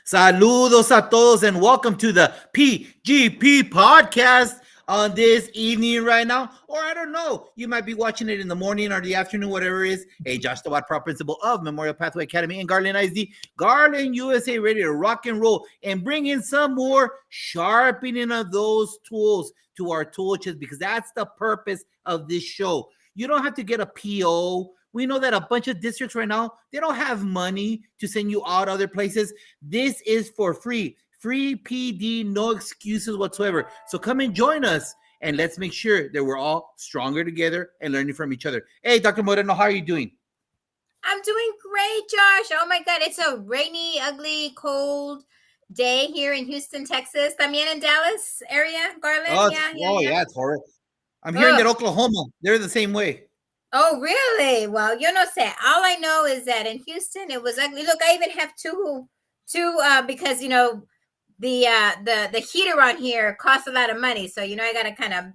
Saludos a todos and welcome to the PGP podcast on this evening right now. Or I don't know, you might be watching it in the morning or the afternoon, whatever it is. Hey, Josh the Watt, Pro Principal of Memorial Pathway Academy in Garland ISD, Garland, USA, ready to rock and roll and bring in some more sharpening of those tools to our tool chest because that's the purpose of this show. You don't have to get a PO. We know that a bunch of districts right now, they don't have money to send you out other places. This is for free. Free PD, no excuses whatsoever. So come and join us and let's make sure that we're all stronger together and learning from each other. Hey, Dr. Moreno, how are you doing? I'm doing great, Josh. Oh my God, it's a rainy, ugly, cold day here in Houston, Texas. También in Dallas area, Garland. Yeah, it's horrible. I'm hearing that Ugh. Oklahoma, they're the same way. Oh, really? Well, you know, say all I know is that in Houston it was ugly. Look, I even have two because the heater on here costs a lot of money, so I got to kind of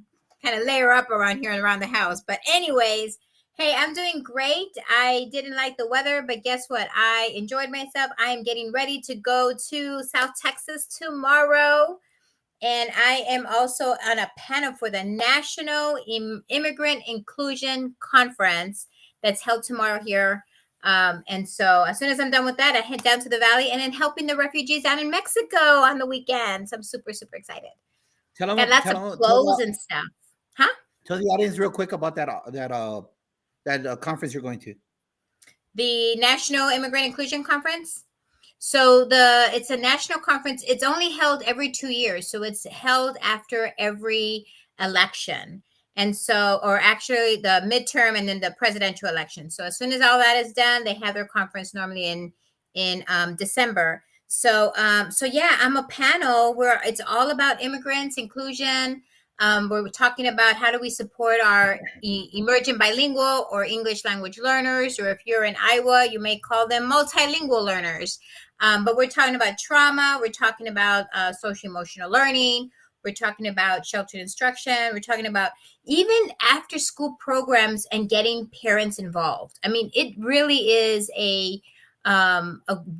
layer up around here and around the house. But anyways, hey, I'm doing great. I didn't like the weather, but guess what? I enjoyed myself. I am getting ready to go to South Texas tomorrow. And I am also on a panel for the National Immigrant Inclusion Conference that's held tomorrow here. And so as soon as I'm done with that, I head down to the valley and then helping the refugees down in Mexico on the weekend. So I'm super, super excited. Got lots of clothes and stuff. Huh? Tell the audience real quick about that conference you're going to. The National Immigrant Inclusion Conference. So it's a national conference. It's only held every 2 years. So it's held after every election. And so, or actually the midterm and then the presidential election. So as soon as all that is done, they have their conference normally in December. So yeah, I'm a panel where it's all about immigrants, inclusion. We're talking about how do we support our emerging bilingual or English language learners, or if you're in Iowa, you may call them multilingual learners. But we're talking about trauma. We're talking about social emotional learning. We're talking about sheltered instruction. We're talking about even after school programs and getting parents involved. I mean, it really is a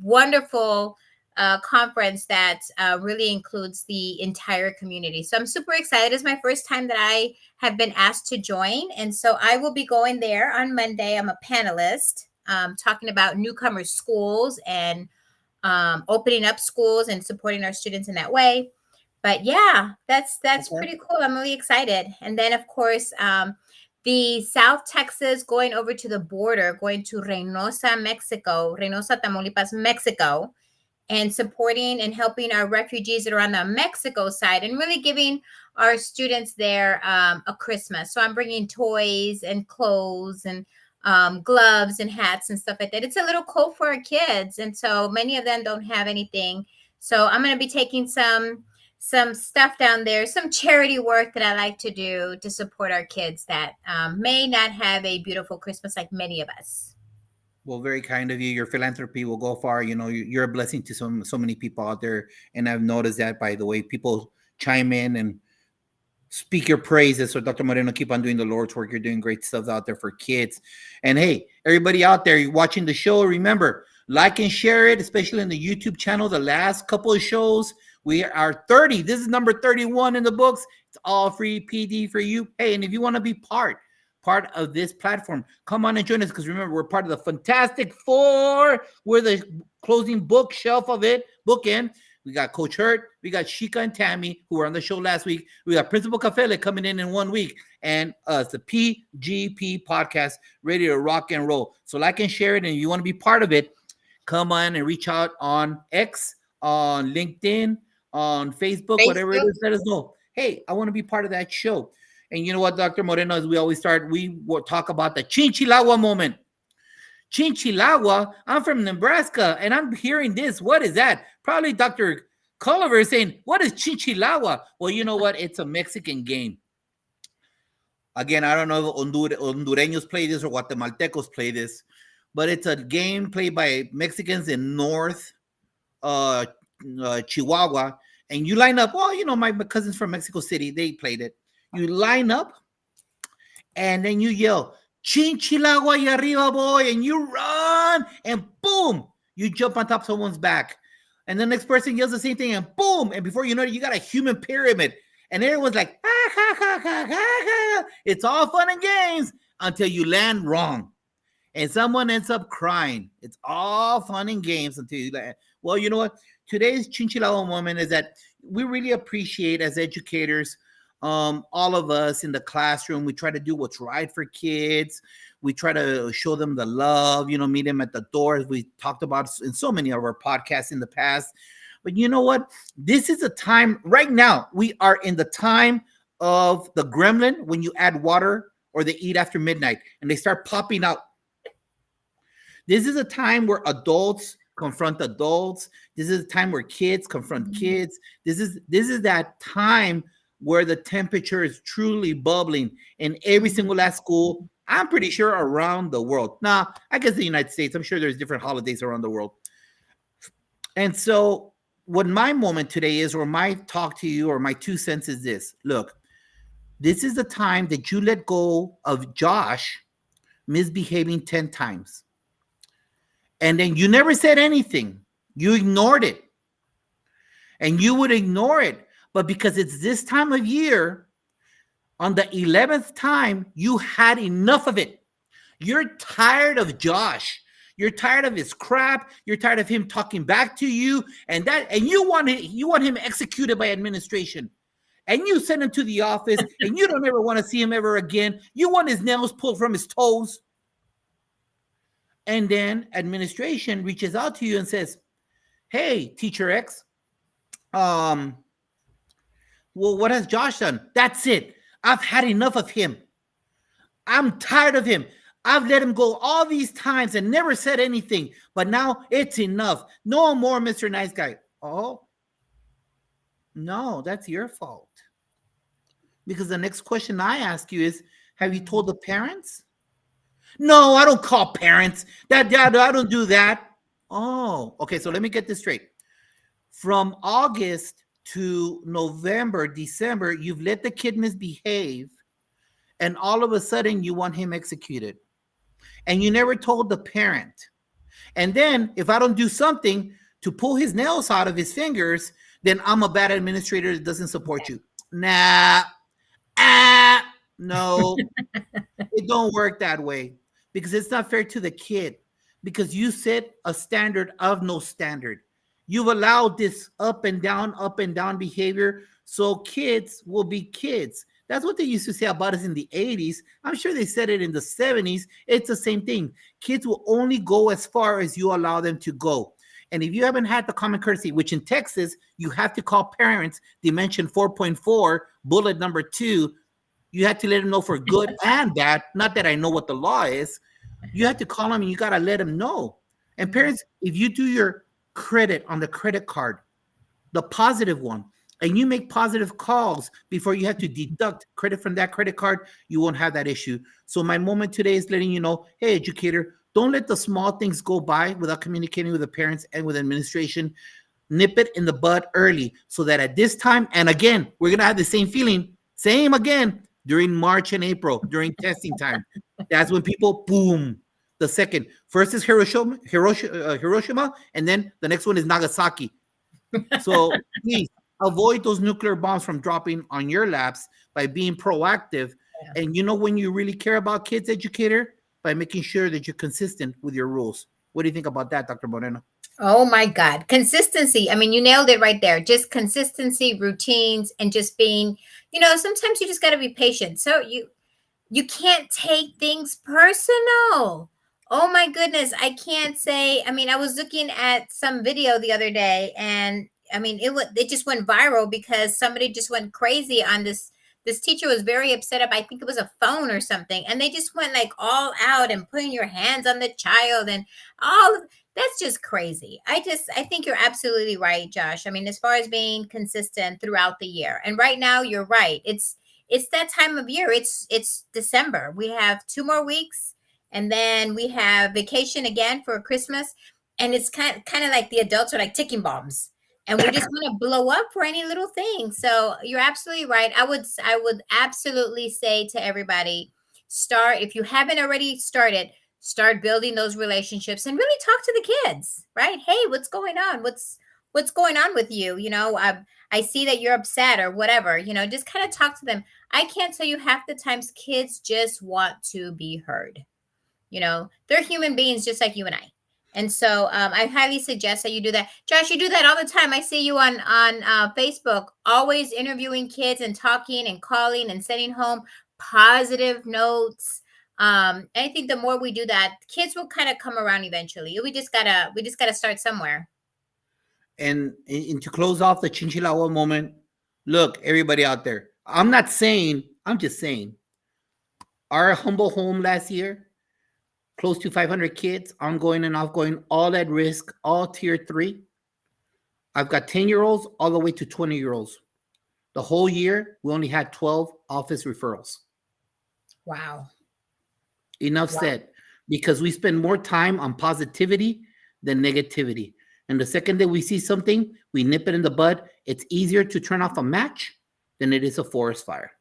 wonderful conference that really includes the entire community. So I'm super excited. It's my first time that I have been asked to join. And so I will be going there on Monday. I'm a panelist talking about newcomer schools and opening up schools and supporting our students in that way. But yeah, that's Okay. pretty cool. I'm really excited. And then of course, the South Texas going over to the border, going to Reynosa, Mexico, Reynosa, Tamaulipas, Mexico, and supporting and helping our refugees that are on the Mexico side and really giving our students there a Christmas. So I'm bringing toys and clothes and gloves and hats and stuff like that. It's a little cold for our kids. And so many of them don't have anything. So I'm going to be taking some stuff down there, some charity work that I like to do to support our kids that may not have a beautiful Christmas like many of us. Well, very kind of you. Your philanthropy will go far. You know, you're a blessing to so many people out there, and I've noticed that by the way people chime in and speak your praises. So, Dr. Moreno, keep on doing the Lord's work. You're doing great stuff out there for kids. And hey, everybody out there, you're watching the show. Remember, like and share it, especially in the YouTube channel. The last couple of shows, we are 30. This is number 31 in the books. It's all free PD for you. Hey, and if you want to be part of this platform, come on and join us because remember, we're part of the Fantastic Four. We're the closing bookshelf of it, bookend. We got Coach Hurt, we got Shika and Tammy, who were on the show last week. We got Principal Cafele coming in 1 week, and us, the PGP podcast, ready to rock and roll. So like and share it, and if you want to be part of it, come on and reach out on X, on LinkedIn, on Facebook, whatever it is, let us know. Hey, I want to be part of that show. And you know what, Dr. Moreno, as we always start, we will talk about the Chinchilagua moment. Chinchilagua, I'm from Nebraska, and I'm hearing this. What is that? Probably Dr. Culver is saying, what is Chinchilagua? Well, you know what? It's a Mexican game. Again, I don't know if Hondureños play this or Guatemaltecos play this, but it's a game played by Mexicans in North Chihuahua. And you line up, well, you know, my cousins from Mexico City, they played it. You line up, and then you yell, Chinchilagua y arriba, boy, and you run, and boom, you jump on top of someone's back. And the next person yells the same thing, and boom! And before you know it, you got a human pyramid, and everyone's like, ha ha ha ha ha ha. It's all fun and games until you land wrong, and someone ends up crying. It's all fun and games until you land. Well, you know what? Today's Chinchilao moment is that we really appreciate as educators, all of us in the classroom. We try to do what's right for kids. We try to show them the love, meet them at the door, as we talked about in so many of our podcasts in the past. But you know what? This is a time right now. We are in the time of the gremlin when you add water or they eat after midnight and they start popping out. This is a time where adults confront adults. This is a time where kids confront kids. This is that time where the temperature is truly bubbling in every single last school. I'm pretty sure around the world. Now, I guess the United States. I'm sure there's different holidays around the world. And so, what my moment today is, or my talk to you, or my 2 cents is this: look, this is the time that you let go of Josh misbehaving 10 times. And then you never said anything. You ignored it. And you would ignore it. But because it's this time of year, on the 11th time, you had enough of it. You're tired of Josh. You're tired of his crap. You're tired of him talking back to you. And you want him executed by administration. And you send him to the office and you don't ever want to see him ever again. You want his nails pulled from his toes. And then administration reaches out to you and says, hey, teacher X, well, what has Josh done? That's it. I've had enough of him. I'm tired of him. I've let him go all these times and never said anything. But now it's enough. No more, Mr. Nice Guy. Oh, no, that's your fault. Because the next question I ask you is, have you told the parents? No, I don't call parents. I don't do that. Oh, okay. So let me get this straight. From August to November, December, you've let the kid misbehave, and all of a sudden you want him executed. And you never told the parent. And then if I don't do something to pull his nails out of his fingers, then I'm a bad administrator that doesn't support you. Nah. No. It don't work that way. Because it's not fair to the kid, because you set a standard of no standard. You've allowed this up and down behavior, so kids will be kids. That's what they used to say about us in the 80s. I'm sure they said it in the 70s. It's the same thing. Kids will only go as far as you allow them to go. And if you haven't had the common courtesy, which in Texas, you have to call parents, Dimension 4.4, bullet number 2, you have to let them know for good and bad. Not that I know what the law is. You have to call them and you got to let them know. And parents, if you do your credit on the credit card, the positive one, and you make positive calls before you have to deduct credit from that credit card, you won't have that issue. So my moment today is letting you know, hey, educator, don't let the small things go by without communicating with the parents and with administration. Nip it in the bud early so that at this time, and again, we're going to have the same feeling, same again, during March and April, during testing time. That's when people, boom, the second. First is Hiroshima, and then the next one is Nagasaki. So please avoid those nuclear bombs from dropping on your laps by being proactive. Yeah. And you know when you really care about kids, educator? By making sure that you're consistent with your rules. What do you think about that, Dr. Moreno? Oh my God. Consistency. I mean, you nailed it right there. Just consistency, routines, and just being, sometimes you just got to be patient. So you can't take things personal. Oh my goodness. I can't say, I was looking at some video the other day, and it just went viral because somebody just went crazy on this teacher was very upset about, I think it was a phone or something. And they just went like all out and putting your hands on the child and all. That's just crazy. I think you're absolutely right, Josh. As far as being consistent throughout the year. And right now you're right. It's that time of year. It's December. We have 2 more weeks, and then we have vacation again for Christmas. And it's kind of like the adults are like ticking bombs. And we just want to blow up for any little thing. So you're absolutely right. I would absolutely say to everybody, start, if you haven't already started, start building those relationships and really talk to the kids, right? Hey, what's going on? What's what's going on with you? I see that you're upset or whatever. Just kind of talk to them. I can't tell you half the times kids just want to be heard. They're human beings just like you and I. And so I highly suggest that you do that. Josh, you do that all the time. I see you on Facebook, always interviewing kids and talking and calling and sending home positive notes. And I think the more we do that, kids will kind of come around eventually. We just gotta start somewhere. And to close off the Chinchilla moment, look, everybody out there, I'm just saying, our humble home last year, close to 500 kids, ongoing and outgoing, all at risk, all tier three. I've got 10-year-olds all the way to 20-year-olds. The whole year, we only had 12 office referrals. Wow. Enough Wow. said, because we spend more time on positivity than negativity. And the second that we see something, we nip it in the bud. It's easier to turn off a match than it is a forest fire.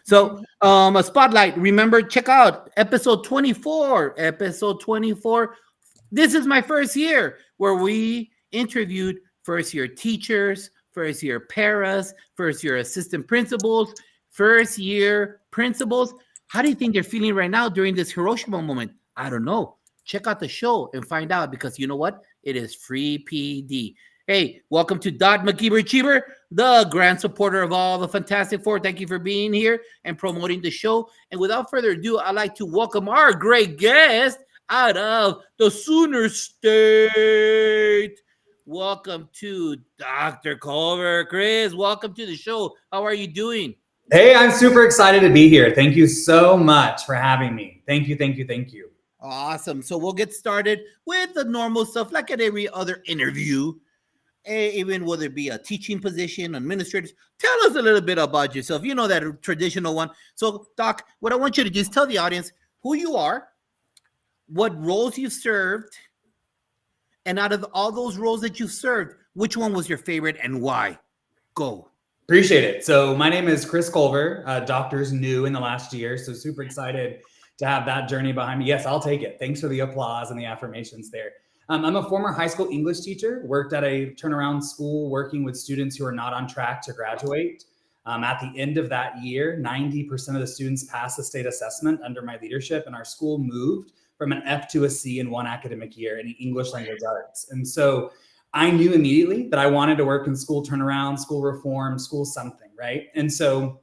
So, Mhm. a spotlight. Remember, check out episode 24. Episode 24. This is my first year where we interviewed first year teachers, first year paras, first year assistant principals, first year principals. How do you think they're feeling right now during this Hiroshima moment? I don't know. Check out the show and find out, because you know what? It is free PD. Hey, welcome to Dot McKeever Cheever, the grand supporter of all the Fantastic Four. Thank you for being here and promoting the show. And without further ado, I'd like to welcome our great guest out of the Sooner State. Welcome to Dr. Culver. Chris, welcome to the show. How are you doing? Hey, I'm super excited to be here. Thank you so much for having me. Thank you, thank you, thank you. Awesome. So we'll get started with the normal stuff like at every other interview, even whether it be a teaching position, administrators. Tell us a little bit about yourself. You know that traditional one. So, Doc, what I want you to do is tell the audience who you are, what roles you've served, and out of all those roles that you've served, which one was your favorite and why? Go. Appreciate it. So my name is Chris Culver. Doctor's new in the last year, so super excited to have that journey behind me. Yes, I'll take it. Thanks for the applause and the affirmations there. I'm a former high school English teacher, worked at a turnaround school working with students who are not on track to graduate. At the end of that year, 90% of the students passed the state assessment under my leadership, and our school moved from an F to a C in one academic year in English language arts. And so I knew immediately that I wanted to work in school turnaround, school reform, school something, right? And so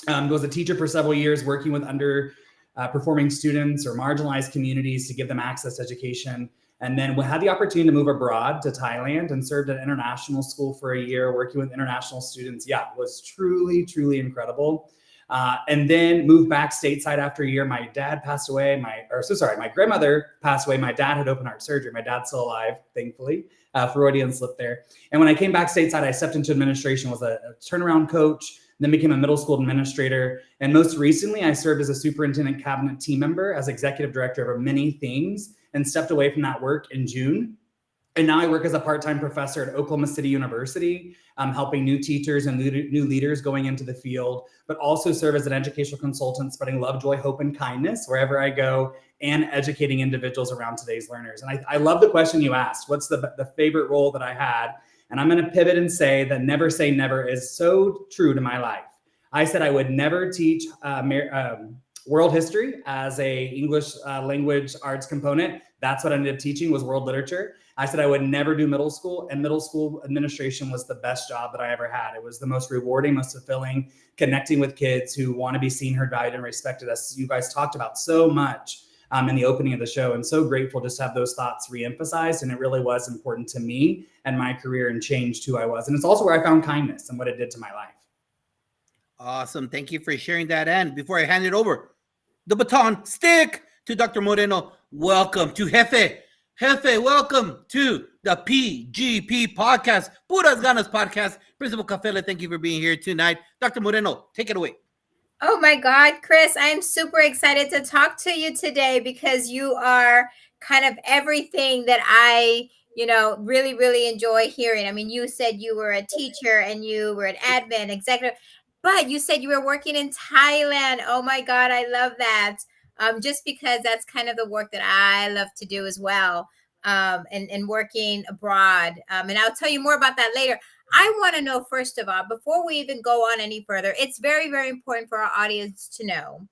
was a teacher for several years, working with underperforming students or marginalized communities to give them access to education. And then we had the opportunity to move abroad to Thailand and served at an international school for a year, working with international students. Yeah, it was truly, truly incredible. And then moved back stateside after a year. My dad passed away. My grandmother passed away. My dad had open heart surgery. My dad's still alive, thankfully. Freudian slip there. And when I came back stateside, I stepped into administration, was a turnaround coach, then became a middle school administrator. And most recently, I served as a superintendent cabinet team member, as executive director of many things, and stepped away from that work in June. And now I work as a part-time professor at Oklahoma City University, helping new teachers and new leaders going into the field, but also serve as an educational consultant, spreading love, joy, hope, and kindness wherever I go, and educating individuals around today's learners. And I love the question you asked. What's the favorite role that I had? And I'm going to pivot and say that never say never is so true to my life. I said I would never teach world history as a English language arts component. That's what I ended up teaching, was world literature. I said I would never do middle school, and middle school administration was the best job that I ever had. It was the most rewarding, most fulfilling, connecting with kids who want to be seen, heard, valued, and respected, as you guys talked about so much in the opening of the show. And so grateful just to have those thoughts reemphasized. And it really was important to me and my career, and changed who I was. And it's also where I found kindness and what it did to my life. Awesome. Thank you for sharing that. And before I hand it over, the baton stick to Dr. Moreno. Welcome to Jefe. Jefe, welcome to the PGP podcast, Puras Ganas podcast. Principal Cafela, thank you for being here tonight. Dr. Moreno, take it away. Oh my God, Chris, I am super excited to talk to you today because you are kind of everything that I, really, really enjoy hearing. I mean, you said you were a teacher and you were an admin executive, but you said you were working in Thailand. Oh my God, I love that. Just because that's kind of the work that I love to do as well. and working abroad. And I'll tell you more about that later. I want to know, first of all, before we even go on any further, it's very, very important for our audience to know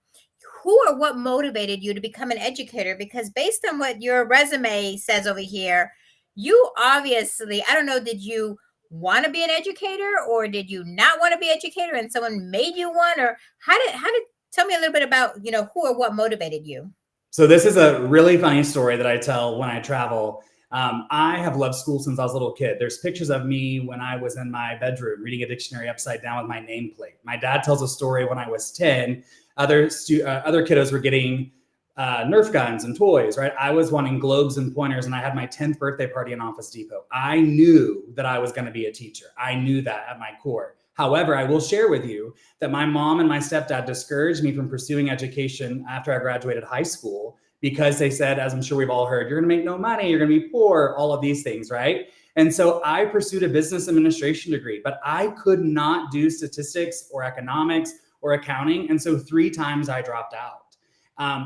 who or what motivated you to become an educator, because based on what your resume says over here, you obviously, I don't know, did you want to be an educator or did you not want to be an educator and someone made you one? Or how did tell me a little bit about, who or what motivated you? So this is a really funny story that I tell when I travel. I have loved school since I was a little kid. There's pictures of me when I was in my bedroom reading a dictionary upside down with my nameplate. My dad tells a story when I was 10. Other kiddos were getting Nerf guns and toys, right? I was wanting globes and pointers, and I had my 10th birthday party in Office Depot. I knew that I was going to be a teacher. I knew that at my core. However, I will share with you that my mom and my stepdad discouraged me from pursuing education after I graduated high school because they said, as I'm sure we've all heard, you're going to make no money, you're going to be poor, all of these things, right? And so I pursued a business administration degree, but I could not do statistics or economics or accounting. And so 3 times I dropped out.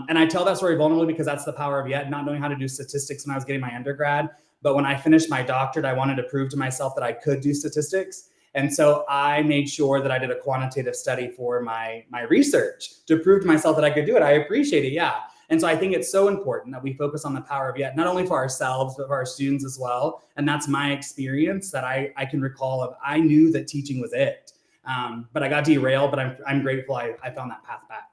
And I tell that story vulnerably because that's the power of yet not knowing how to do statistics when I was getting my undergrad. But when I finished my doctorate, I wanted to prove to myself that I could do statistics. And so I made sure that I did a quantitative study for my research to prove to myself that I could do it. I appreciate it. Yeah. And so I think it's so important that we focus on the power of yet, not only for ourselves, but for our students as well. And that's my experience that I can recall of. I knew that teaching was it. But I got derailed, but I'm grateful I found that path back.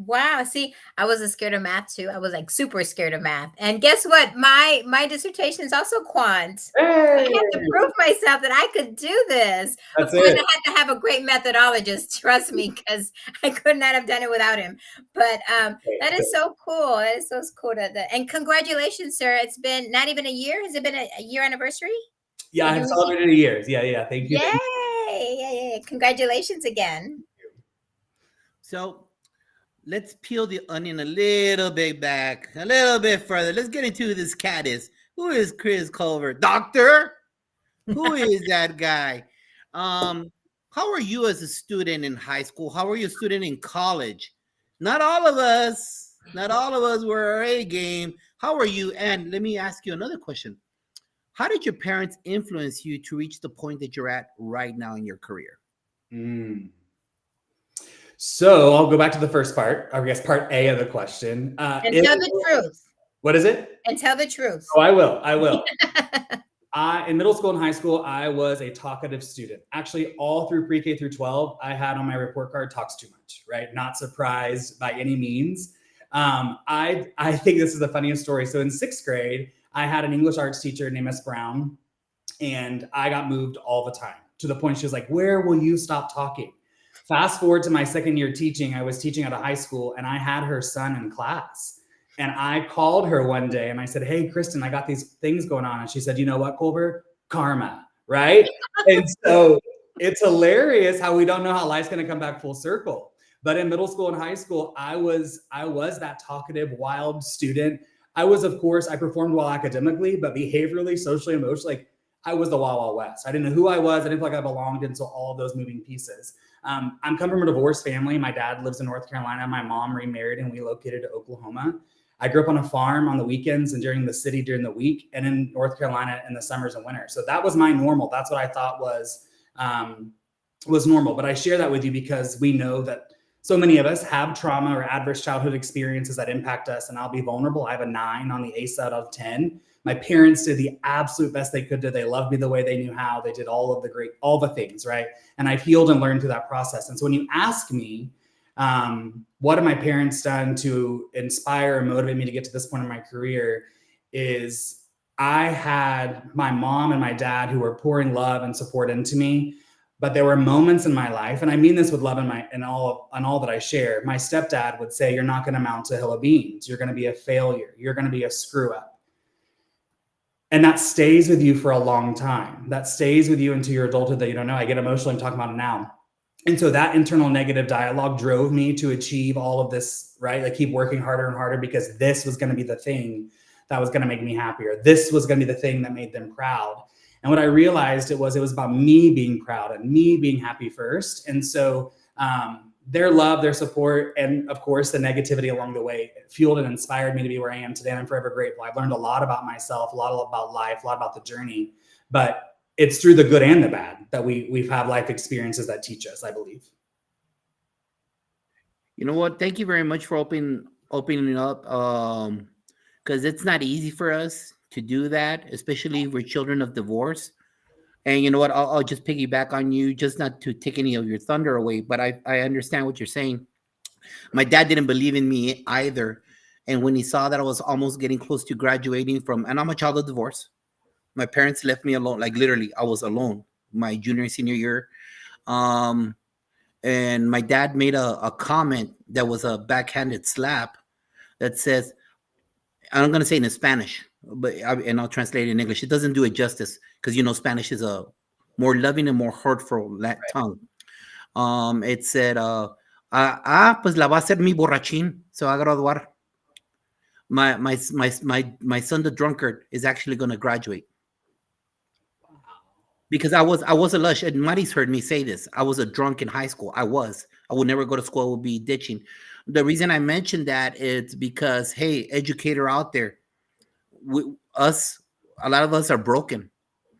Wow. See, I was scared of math too. I was like super scared of math. And guess what? My dissertation is also quant. Hey! I had to prove myself that I could do this. That's of course, it. I had to have a great methodologist, trust me, because I could not have done it without him. But that is so cool. That is so cool. And congratulations, sir. It's been not even a year. Has it been a year anniversary? Yeah, I have celebrated a year. Yeah. Thank you. Yay. Congratulations again. So let's peel the onion a little bit back, a little bit further. Let's get into who this cat is. Who is Chris Culver? Doctor? Who is that guy? How are you as a student in high school? How are you a student in college? Not all of us were our A game. How are you? And let me ask you another question. How did your parents influence you to reach the point that you're at right now in your career? So I'll go back to the first part, I guess part A of the question. And tell the truth. What is it? And tell the truth. Oh, I will. In middle school and high school, I was a talkative student. Actually, all through pre-K through 12, I had on my report card, talks too much, right? Not surprised by any means. I think this is the funniest story. So in 6th grade, I had an English arts teacher named Miss Brown, and I got moved all the time to the point she was like, where will you stop talking? Fast forward to my 2nd year teaching, I was teaching at a high school and I had her son in class. And I called her one day and I said, hey, Kristen, I got these things going on. And she said, you know what, Culver? Karma, right? And so it's hilarious how we don't know how life's going to come back full circle. But in middle school and high school, I was that talkative, wild student. I performed well academically, but behaviorally, socially, emotionally, like I was the Wild Wild West. I didn't know who I was. I didn't feel like I belonged into all of those moving pieces. I'm come from a divorced family. My dad lives in North Carolina. My mom remarried and we relocated to Oklahoma. I grew up on a farm on the weekends and during the week, and in North Carolina in the summers and winters. So that was my normal. That's what I thought was normal. But I share that with you because we know that so many of us have trauma or adverse childhood experiences that impact us. And I'll be vulnerable. I have a 9 on the ACE out of 10. My parents did the absolute best they could do. They loved me the way they knew how. They did all the things, right? And I've healed and learned through that process. And so when you ask me, what have my parents done to inspire and motivate me to get to this point in my career, is I had my mom and my dad who were pouring love and support into me. But there were moments in my life, and I mean this with love in all that I share. My stepdad would say, you're not going to mount a hill of beans. You're going to be a failure. You're going to be a screw up. And that stays with you for a long time. That stays with you into your adulthood that you don't know. I get emotional and talk about it now. And so that internal negative dialogue drove me to achieve all of this, right? Like keep working harder and harder because this was going to be the thing that was going to make me happier. This was going to be the thing that made them proud. And what I realized it was about me being proud and me being happy first. And so their love, their support, and of course the negativity along the way fueled and inspired me to be where I am today. And I'm forever grateful. I've learned a lot about myself, a lot about life, a lot about the journey, but it's through the good and the bad that we've had life experiences that teach us, I believe. You know what? Thank you very much for opening it up. Because it's not easy for us to do that, especially if we're children of divorce. And you know what? I'll just piggyback on you, just not to take any of your thunder away, but I understand what you're saying. My dad didn't believe in me either. And when he saw that I was almost getting close to graduating from, and I'm a child of divorce, my parents left me alone. Like literally, I was alone my junior and senior year. Um, and my dad made a comment that was a backhanded slap that says, I'm going to say it in Spanish, and I'll translate it in English. It doesn't do it justice because Spanish is a more loving and more hurtful tongue. It said, pues la va a hacer mi borrachín, se va a graduar. My son, the drunkard, is actually going to graduate. Because I was a lush, and Mari's heard me say this. I was a drunk in high school. I would never go to school. I would be ditching. The reason I mentioned that is because, hey, educator out there, a lot of us are broken,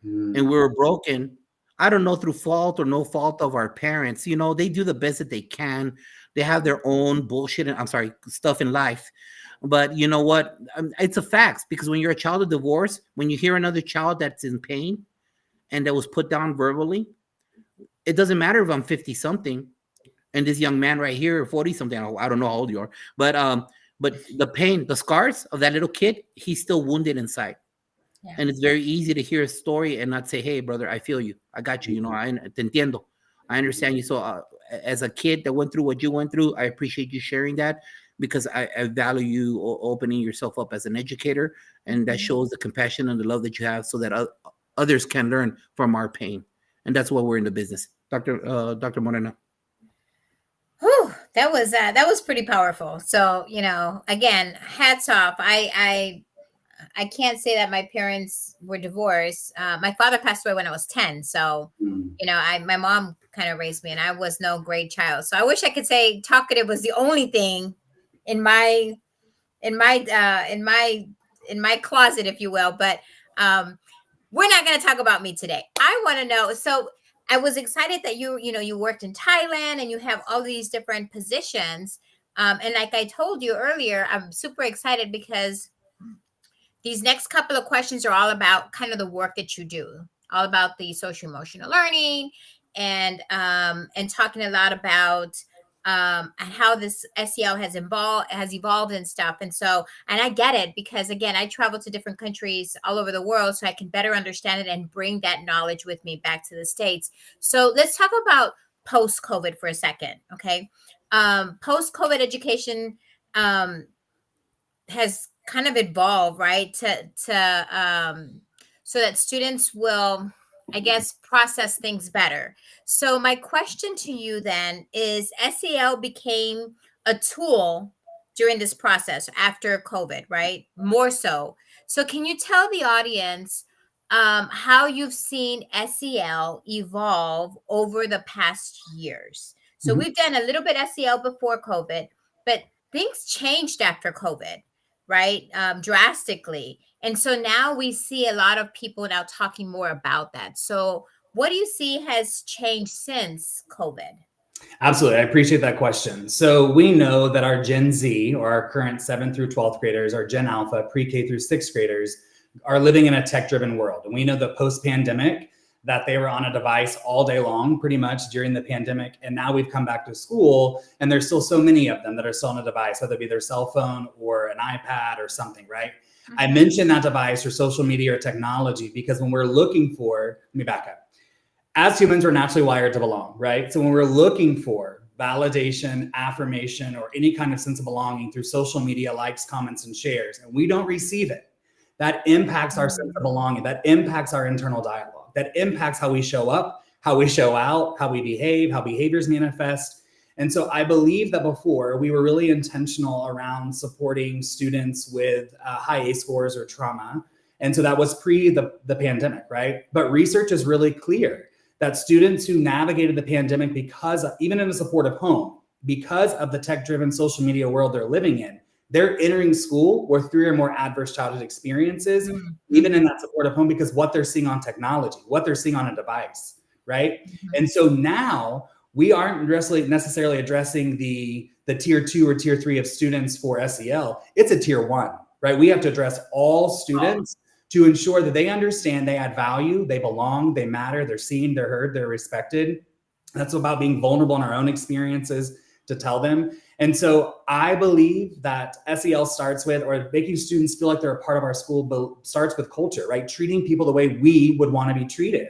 and we were broken. I don't know, through fault or no fault of our parents. They do the best that they can. They have their own bullshit and stuff in life. But you know what? It's a fact, because when you're a child of divorce, when you hear another child that's in pain and that was put down verbally, it doesn't matter if I'm 50 something and this young man right here, 40 something, I don't know how old you are, but the pain, the scars of that little kid, he's still wounded inside. Yeah. And it's very easy to hear a story and not say, hey, brother, I feel you. I got you. I te entiendo. I understand you. So as a kid that went through what you went through, I appreciate you sharing that, because I value you opening yourself up as an educator. And that shows the compassion and the love that you have, so that others can learn from our pain. And that's why we're in the business. Dr. Moreno. Whew, that was pretty powerful. So, again, hats off. I can't say that my parents were divorced. My father passed away when I was 10. So, my mom kind of raised me, and I was no great child. So I wish I could say talkative was the only thing in my closet, if you will. But we're not going to talk about me today. I want to know. So I was excited that you worked in Thailand and you have all these different positions. And like I told you earlier, I'm super excited because these next couple of questions are all about kind of the work that you do, all about the social emotional learning, and talking a lot about how this SEL has evolved and stuff. And so, and I get it, because again, I travel to different countries all over the world, so I can better understand it and bring that knowledge with me back to the States. So let's talk about post-COVID for a second. Okay. Post-COVID education has kind of evolved, right? So that students will, I guess, process things better. So my question to you then is, SEL became a tool during this process after COVID, right? More so. So can you tell the audience how you've seen SEL evolve over the past years? So we've done a little bit SEL before COVID, but things changed after COVID, right? Drastically. And so now we see a lot of people now talking more about that. So what do you see has changed since COVID? Absolutely. I appreciate that question. So we know that our Gen Z, or our current 7th through 12th graders, our Gen Alpha, pre-K through 6th graders, are living in a tech-driven world. And we know that post-pandemic, that they were on a device all day long, pretty much during the pandemic. And now we've come back to school, and there's still so many of them that are still on a device, whether it be their cell phone or an iPad or something, right? Mm-hmm. I mentioned that device or social media or technology because when we're looking for, let me back up. As humans, we're naturally wired to belong, right? So when we're looking for validation, affirmation, or any kind of sense of belonging through social media, likes, comments, and shares, and we don't receive it, that impacts our sense of belonging. That impacts our internal dialogue. That impacts how we show up, how we show out, how we behave, how behaviors manifest. And so I believe that before we were really intentional around supporting students with high ACE scores or trauma. And so that was pre the pandemic, right? But research is really clear that students who navigated the pandemic, because even in a supportive home, because of the tech-driven social media world they're living in, they're entering school with 3 or more adverse childhood experiences, even in that supportive home, because what they're seeing on technology, what they're seeing on a device, right? And so now we aren't necessarily addressing the tier 2 or tier 3 of students for SEL. It's a tier 1, right? We have to address all students to ensure that they understand they add value, they belong, they matter, they're seen, they're heard, they're respected. That's about being vulnerable in our own experiences to tell them. And so I believe that SEL starts with, or making students feel like they're a part of our school, but starts with culture, right? Treating people the way we would want to be treated.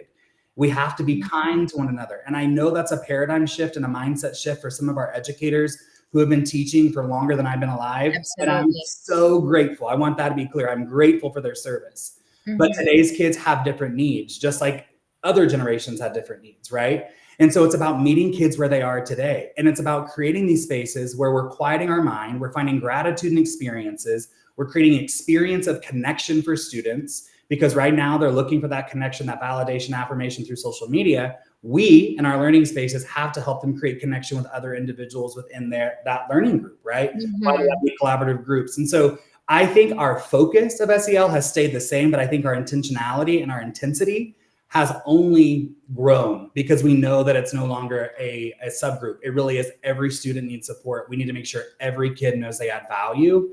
We have to be kind to one another. And I know that's a paradigm shift and a mindset shift for some of our educators who have been teaching for longer than I've been alive. Absolutely. And I'm so grateful. I want that to be clear. I'm grateful for their service. But today's kids have different needs, just like other generations had different needs, right? And so it's about meeting kids where they are today. And it's about creating these spaces where we're quieting our mind, we're finding gratitude and experiences, we're creating experience of connection for students, because right now they're looking for that connection, that validation, affirmation through social media. We in our learning spaces have to help them create connection with other individuals within that learning group, right? Whether that be collaborative groups. And so I think our focus of SEL has stayed the same, but I think our intentionality and our intensity has only grown because we know that it's no longer a subgroup. It really is every student needs support. We need to make sure every kid knows they add value.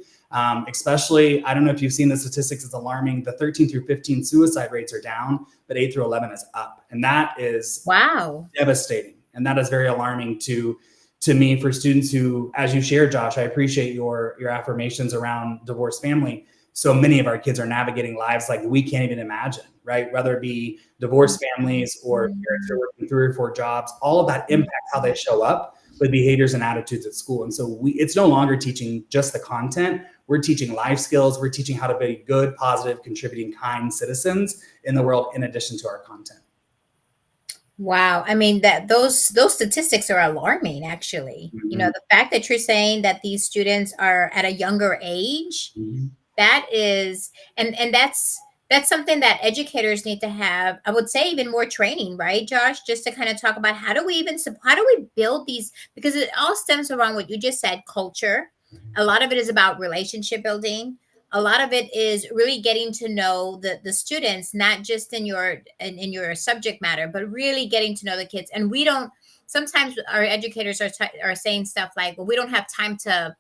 Especially, I don't know if you've seen the statistics, it's alarming. The 13 through 15 suicide rates are down, but 8 through 11 is up. And that is devastating. And that is very alarming to me for students who, as you shared, Josh, I appreciate your affirmations around divorced family. So many of our kids are navigating lives like we can't even imagine, right? Whether it be divorced families or parents who are working 3 or 4 jobs, all of that impacts how they show up with behaviors and attitudes at school. And so it's no longer teaching just the content. We're teaching life skills. We're teaching how to be good, positive, contributing, kind citizens in the world in addition to our content. Wow. I mean, that those statistics are alarming, actually. You know, the fact that you're saying that these students are at a younger age, that is, and that's something that educators need to have, I would say, even more training, right, Josh? Just to kind of talk about how do we build these, because it all stems around what you just said, culture. A lot of it is about relationship building. A lot of it is really getting to know the students, not just in your subject matter, but really getting to know the kids. And sometimes our educators are saying stuff like, well, we don't have time to,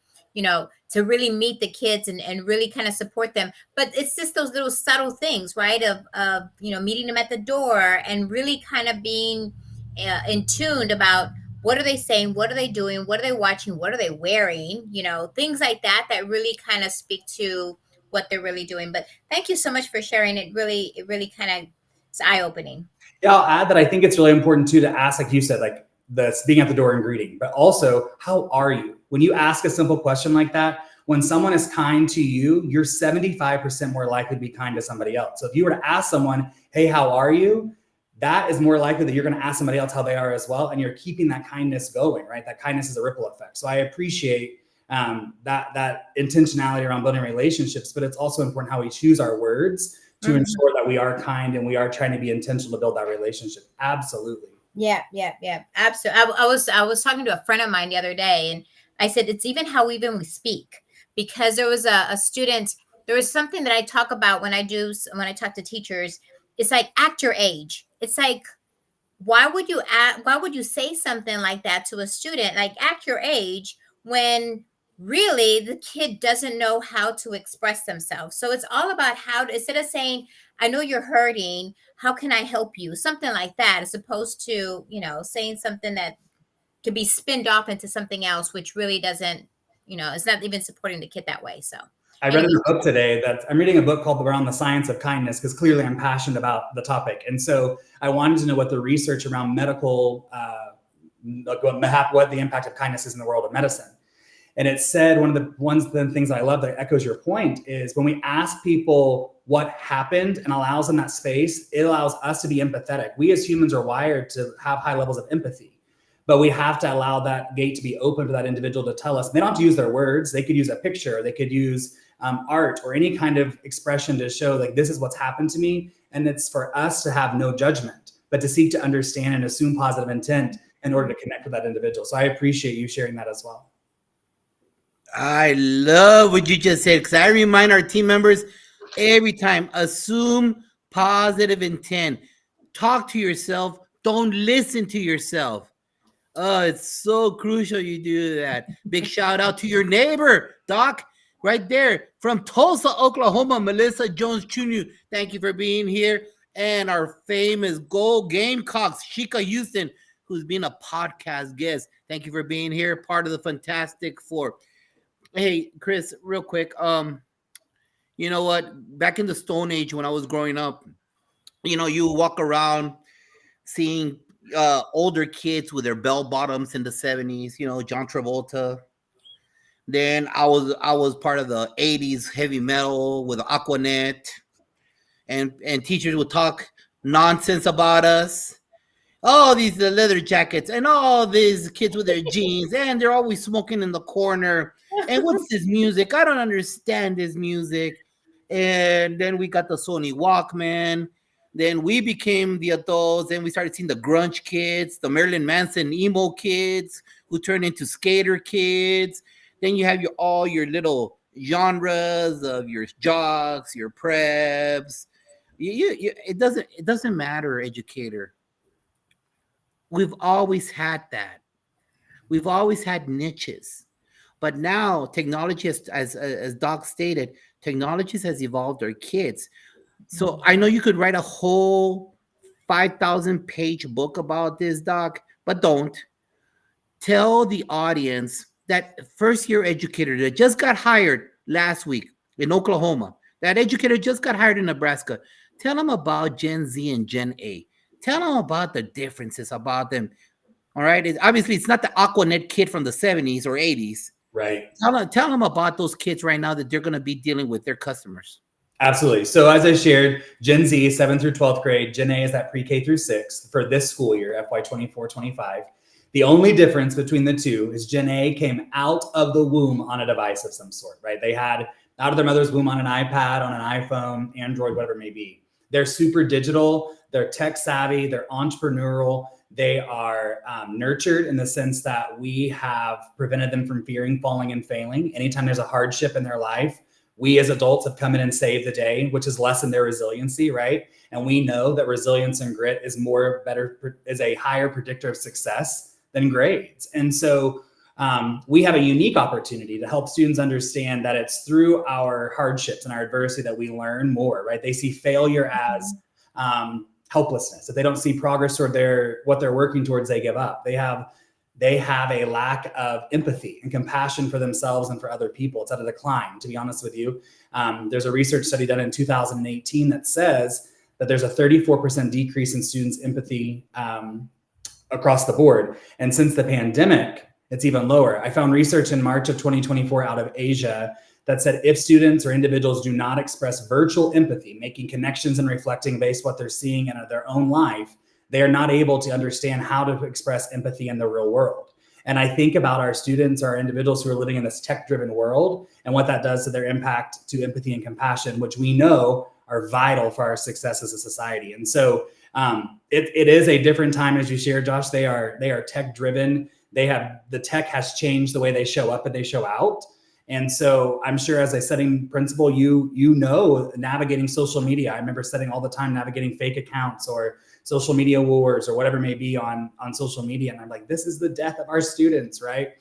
to really meet the kids and really kind of support them. But it's just those little subtle things, right? Of meeting them at the door and really kind of being in tuned about what are they saying, what are they doing, what are they watching, what are they wearing, things like that really kind of speak to what they're really doing. But thank you so much for sharing. It really kind of is eye-opening. Yeah, I'll add that I think it's really important too to ask, like you said, like being at the door and greeting, but also, how are you? When you ask a simple question like that, when someone is kind to you, you're 75% more likely to be kind to somebody else. So if you were to ask someone, hey, how are you? That is more likely that you're going to ask somebody else how they are as well. And you're keeping that kindness going, right? That kindness is a ripple effect. So I appreciate that intentionality around building relationships, but it's also important how we choose our words to ensure that we are kind and we are trying to be intentional to build that relationship. Absolutely. Yeah. Absolutely. I was talking to a friend of mine the other day, and I said, it's even how we speak, because there was a student, there was something that I talk about when I talk to teachers. It's like, act your age. It's like, why would you say something like that to a student, like act your age, when really the kid doesn't know how to express themselves? So it's all about instead of saying, I know you're hurting, how can I help you? Something like that, as opposed to, saying something that could be spinned off into something else, which really doesn't, it's not even supporting the kid that way. So I read in a book today I'm reading a book called Around the Science of Kindness, because clearly I'm passionate about the topic. And so I wanted to know what the research around medical, what the impact of kindness is in the world of medicine. And it said one of the things that I love that echoes your point is when we ask people what happened and allows them that space, it allows us to be empathetic. We as humans are wired to have high levels of empathy, but we have to allow that gate to be open for that individual to tell us. They don't have to use their words. They could use a picture. They could use art or any kind of expression to show, like, this is what's happened to me. And it's for us to have no judgment, but to seek to understand and assume positive intent in order to connect with that individual. So I appreciate you sharing that as well. I love what you just said, because I remind our team members every time, assume positive intent. Talk to yourself. Don't listen to yourself. Oh, it's so crucial you do that. Big shout out to your neighbor, Doc, right there from Tulsa, Oklahoma, Melissa Jones Jr. Thank you for being here. And our famous Gold Gamecocks, Shika Houston, who's been a podcast guest. Thank you for being here, part of the Fantastic Four. Hey, Chris, real quick. You know what? Back in the Stone Age when I was growing up, you walk around seeing older kids with their bell bottoms in the 70s, John Travolta. Then I was part of the 80s heavy metal with Aquanet, and teachers would talk nonsense about us. All these leather jackets and all these kids with their jeans, and they're always smoking in the corner. And what's this music? I don't understand this music. And then we got the Sony Walkman. Then we became the adults. Then we started seeing the grunge kids, the Marilyn Manson emo kids who turned into skater kids. Then you have all your little genres of your jocks, your preps. It doesn't matter, educator. We've always had that. We've always had niches. But now technology as Doc stated, technology has evolved our kids. So I know you could write a whole 5,000 page book about this, Doc, but don't. Tell the audience that first year educator that just got hired last week in Oklahoma, that educator just got hired in Nebraska. Tell them about Gen Z and Gen A. Tell them about the differences about them. All right. Obviously, it's not the Aquanet kid from the 70s or 80s. Right. Tell them about those kids right now that they're going to be dealing with their customers. Absolutely. So as I shared, Gen Z, 7th through 12th grade, Gen A is that pre-K through 6 for this school year, FY 24-25. The only difference between the two is Gen A came out of the womb on a device of some sort, right? They had out of their mother's womb on an iPad, on an iPhone, Android, whatever it may be. They're super digital. They're tech savvy. They're entrepreneurial. They are nurtured in the sense that we have prevented them from fearing falling and failing. Anytime there's a hardship in their life, we as adults have come in and saved the day, which has lessened their resiliency, right? And we know that resilience and grit is a higher predictor of success than grades. And so we have a unique opportunity to help students understand that it's through our hardships and our adversity that we learn more, right? They see failure as helplessness. If they don't see progress toward what they're working towards, they give up. They have a lack of empathy and compassion for themselves and for other people. It's at a decline, to be honest with you. There's a research study done in 2018 that says that there's a 34% decrease in students' empathy across the board. And since the pandemic, it's even lower. I found research in March of 2024 out of Asia that said if students or individuals do not express virtual empathy, making connections and reflecting based what they're seeing in their own life, they are not able to understand how to express empathy in the real world. And I think about our students, our individuals who are living in this tech-driven world and what that does to their impact to empathy and compassion, which we know are vital for our success as a society. And so it is a different time, as you shared, Josh. They are tech-driven. The tech has changed the way they show up and they show out. And so I'm sure as a setting principal, you know, navigating social media. I remember setting all the time, navigating fake accounts or social media wars or whatever it may be on social media. And I'm like, this is the death of our students, right?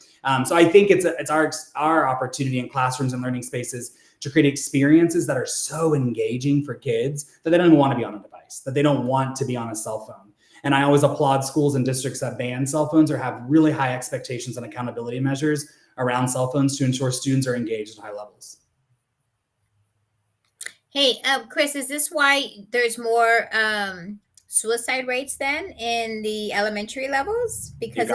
So I think it's our opportunity in classrooms and learning spaces to create experiences that are so engaging for kids that they don't even want to be on a device, that they don't want to be on a cell phone. And I always applaud schools and districts that ban cell phones or have really high expectations and accountability measures around cell phones to ensure students are engaged at high levels. Hey, Chris, is this why there's more suicide rates then in the elementary levels? Because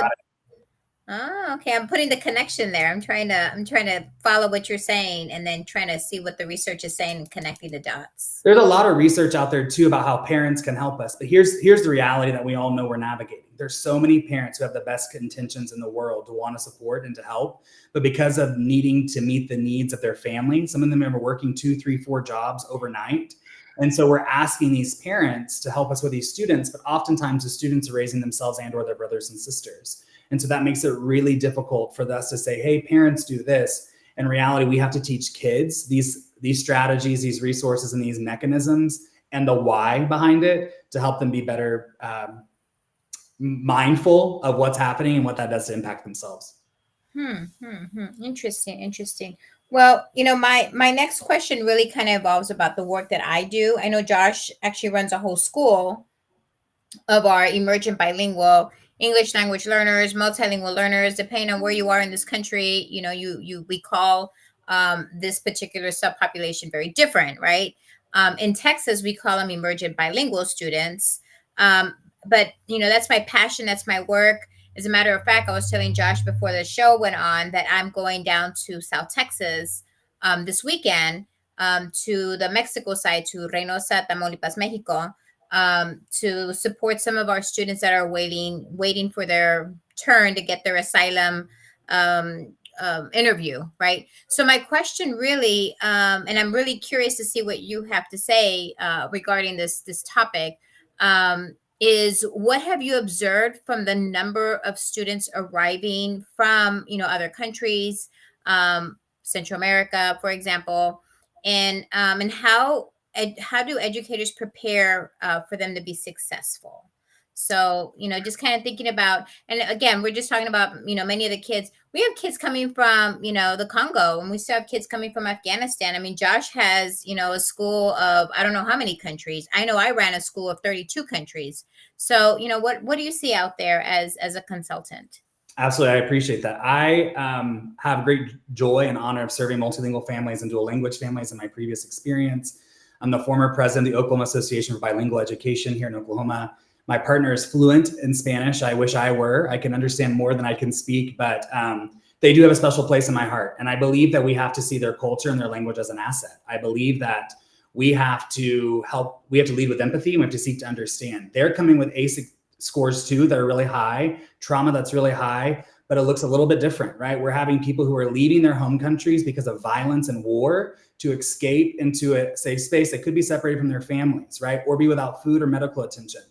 oh, okay. I'm putting the connection there. I'm trying to follow what you're saying and then trying to see what the research is saying and connecting the dots. There's a lot of research out there too about how parents can help us. But here's the reality that we all know we're navigating. There's so many parents who have the best intentions in the world to want to support and to help. But because of needing to meet the needs of their family, some of them are working 2, 3, 4 jobs overnight. And so we're asking these parents to help us with these students, but oftentimes the students are raising themselves and or their brothers and sisters. And so that makes it really difficult for us to say, hey, parents do this. In reality, we have to teach kids these strategies, these resources, and these mechanisms, and the why behind it to help them be better mindful of what's happening and what that does to impact themselves. Interesting. Well, my next question really kind of involves about the work that I do. I know Josh actually runs a whole school of our emergent bilingual English language learners, multilingual learners, depending on where you are in this country. We call this particular subpopulation very different, right? In Texas, we call them emergent bilingual students. But that's my passion. That's my work. As a matter of fact, I was telling Josh before the show went on that I'm going down to South Texas this weekend, to the Mexico side, to Reynosa, Tamaulipas, Mexico, to support some of our students that are waiting for their turn to get their asylum interview, right? So my question really, and I'm really curious to see what you have to say regarding this topic, is what have you observed from the number of students arriving from other countries, Central America, for example, and how do educators prepare for them to be successful? So, just kind of thinking about, and again, we're just talking about, many of the kids, we have kids coming from, the Congo, and we still have kids coming from Afghanistan. I mean, Josh has, a school of, I don't know how many countries. I know I ran a school of 32 countries. So, what do you see out there as a consultant? Absolutely. I appreciate that. I have great joy and honor of serving multilingual families and dual language families in my previous experience. I'm the former president of the Oklahoma Association for Bilingual Education here in Oklahoma. My partner is fluent in Spanish. I wish I were. I can understand more than I can speak, but they do have a special place in my heart. And I believe that we have to see their culture and their language as an asset. I believe that we have to lead with empathy. We have to seek to understand. They're coming with ACE scores too that are really high, trauma that's really high, but it looks a little bit different, right? We're having people who are leaving their home countries because of violence and war to escape into a safe space that could be separated from their families, right? Or be without food or medical attention.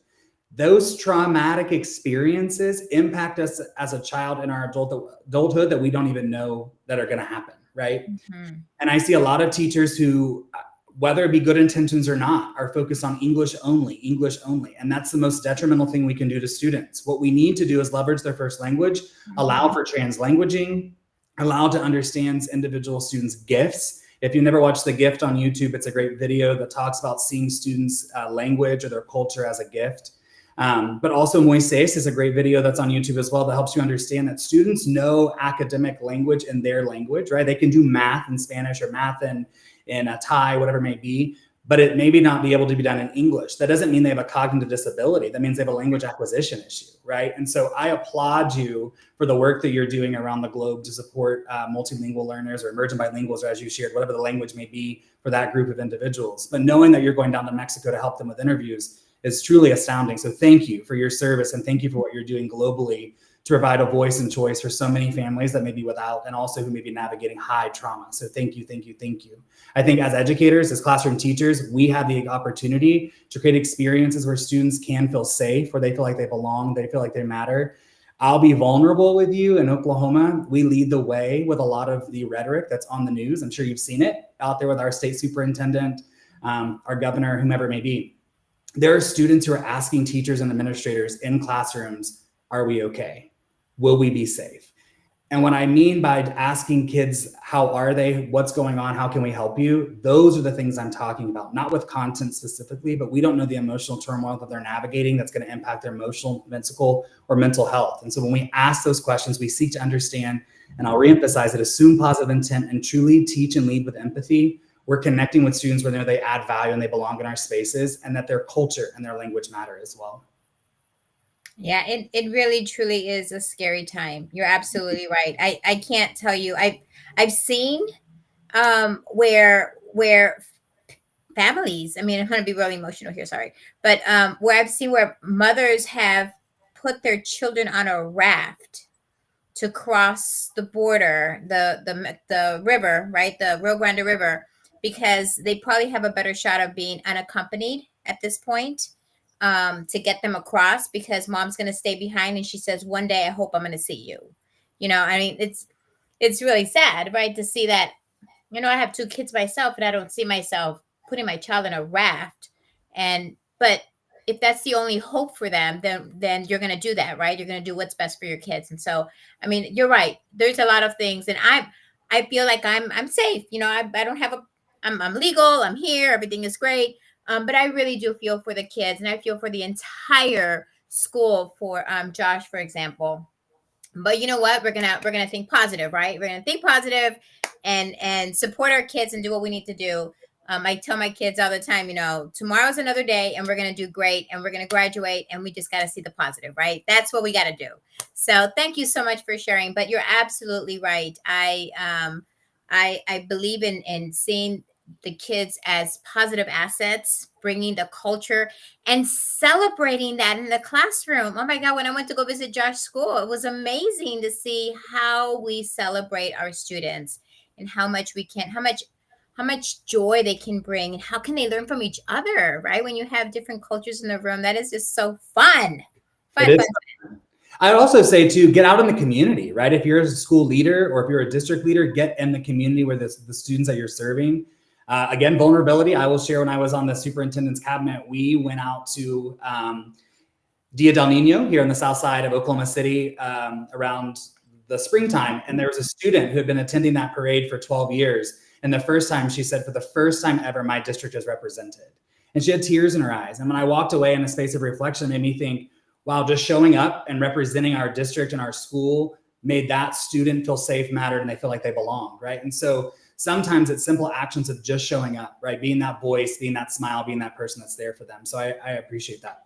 Those traumatic experiences impact us as a child in our adulthood that we don't even know that are going to happen, right? Mm-hmm. And I see a lot of teachers who, whether it be good intentions or not, are focused on English only. And that's the most detrimental thing we can do to students. What we need to do is leverage their first language, allow for translanguaging, allow to understand individual students' gifts. If you never watched The Gift on YouTube, it's a great video that talks about seeing students' language or their culture as a gift. But also Moises is a great video that's on YouTube as well that helps you understand that students know academic language in their language, right? They can do math in Spanish or math in a Thai, whatever it may be, but it may not be able to be done in English. That doesn't mean they have a cognitive disability. That means they have a language acquisition issue, right? And so I applaud you for the work that you're doing around the globe to support multilingual learners or emergent bilinguals, or as you shared, whatever the language may be for that group of individuals. But knowing that you're going down to Mexico to help them with interviews is truly astounding. So thank you for your service, and thank you for what you're doing globally to provide a voice and choice for so many families that may be without, and also who may be navigating high trauma. So thank you. I think as educators, as classroom teachers, we have the opportunity to create experiences where students can feel safe, where they feel like they belong, they feel like they matter. I'll be vulnerable with you. In Oklahoma, we lead the way with a lot of the rhetoric that's on the news. I'm sure you've seen it out there with our state superintendent, our governor, whomever it may be. There are students who are asking teachers and administrators in classrooms, are we okay? Will we be safe? And what I mean by asking kids, how are they? What's going on? How can we help you? Those are the things I'm talking about, not with content specifically, but we don't know the emotional turmoil that they're navigating that's going to impact their emotional, physical, or mental health. And so when we ask those questions, we seek to understand, and I'll reemphasize it, assume positive intent and truly teach and lead with empathy. We're connecting with students where they add value and they belong in our spaces, and that their culture and their language matter as well. Yeah, it really truly is a scary time. You're absolutely right. I can't tell you. I've seen where families, I mean, I'm going to be really emotional here, sorry. But where I've seen where mothers have put their children on a raft to cross the border, the river, right? The Rio Grande River, because they probably have a better shot of being unaccompanied at this point, to get them across, because mom's going to stay behind and she says, one day I hope I'm going to see you. I mean, it's really sad, right, to see that. I have two kids myself, and I don't see myself putting my child in a raft. But if that's the only hope for them, then you're going to do that, right? You're going to do what's best for your kids. And so, I mean, you're right. There's a lot of things, and I feel like I'm safe. I don't have I'm legal. I'm here. Everything is great. But I really do feel for the kids, and I feel for the entire school, for Josh, for example. But you know what? We're gonna think positive, right? We're gonna think positive, and support our kids and do what we need to do. I tell my kids all the time, tomorrow's another day, and we're gonna do great, and we're gonna graduate, and we just got to see the positive, right? That's what we got to do. So thank you so much for sharing. But you're absolutely right. I believe in seeing the kids as positive assets, bringing the culture and celebrating that in the classroom. Oh my God, when I went to go visit Josh's school, it was amazing to see how we celebrate our students, and how much joy they can bring, and how can they learn from each other, right? When you have different cultures in the room, that is just so fun. It is. I would also say too, get out in the community, right? If you're a school leader or if you're a district leader, get in the community where the students that you're serving. Again, vulnerability. I will share, when I was on the superintendent's cabinet, we went out to Dia del Nino here on the south side of Oklahoma City around the springtime. And there was a student who had been attending that parade for 12 years. And the first time, she said, for the first time ever, my district is represented. And she had tears in her eyes. And when I walked away in a space of reflection, it made me think, wow, just showing up and representing our district and our school made that student feel safe, mattered, and they feel like they belong, right? And so sometimes it's simple actions of just showing up, right? Being that voice, being that smile, being that person that's there for them. So I appreciate that.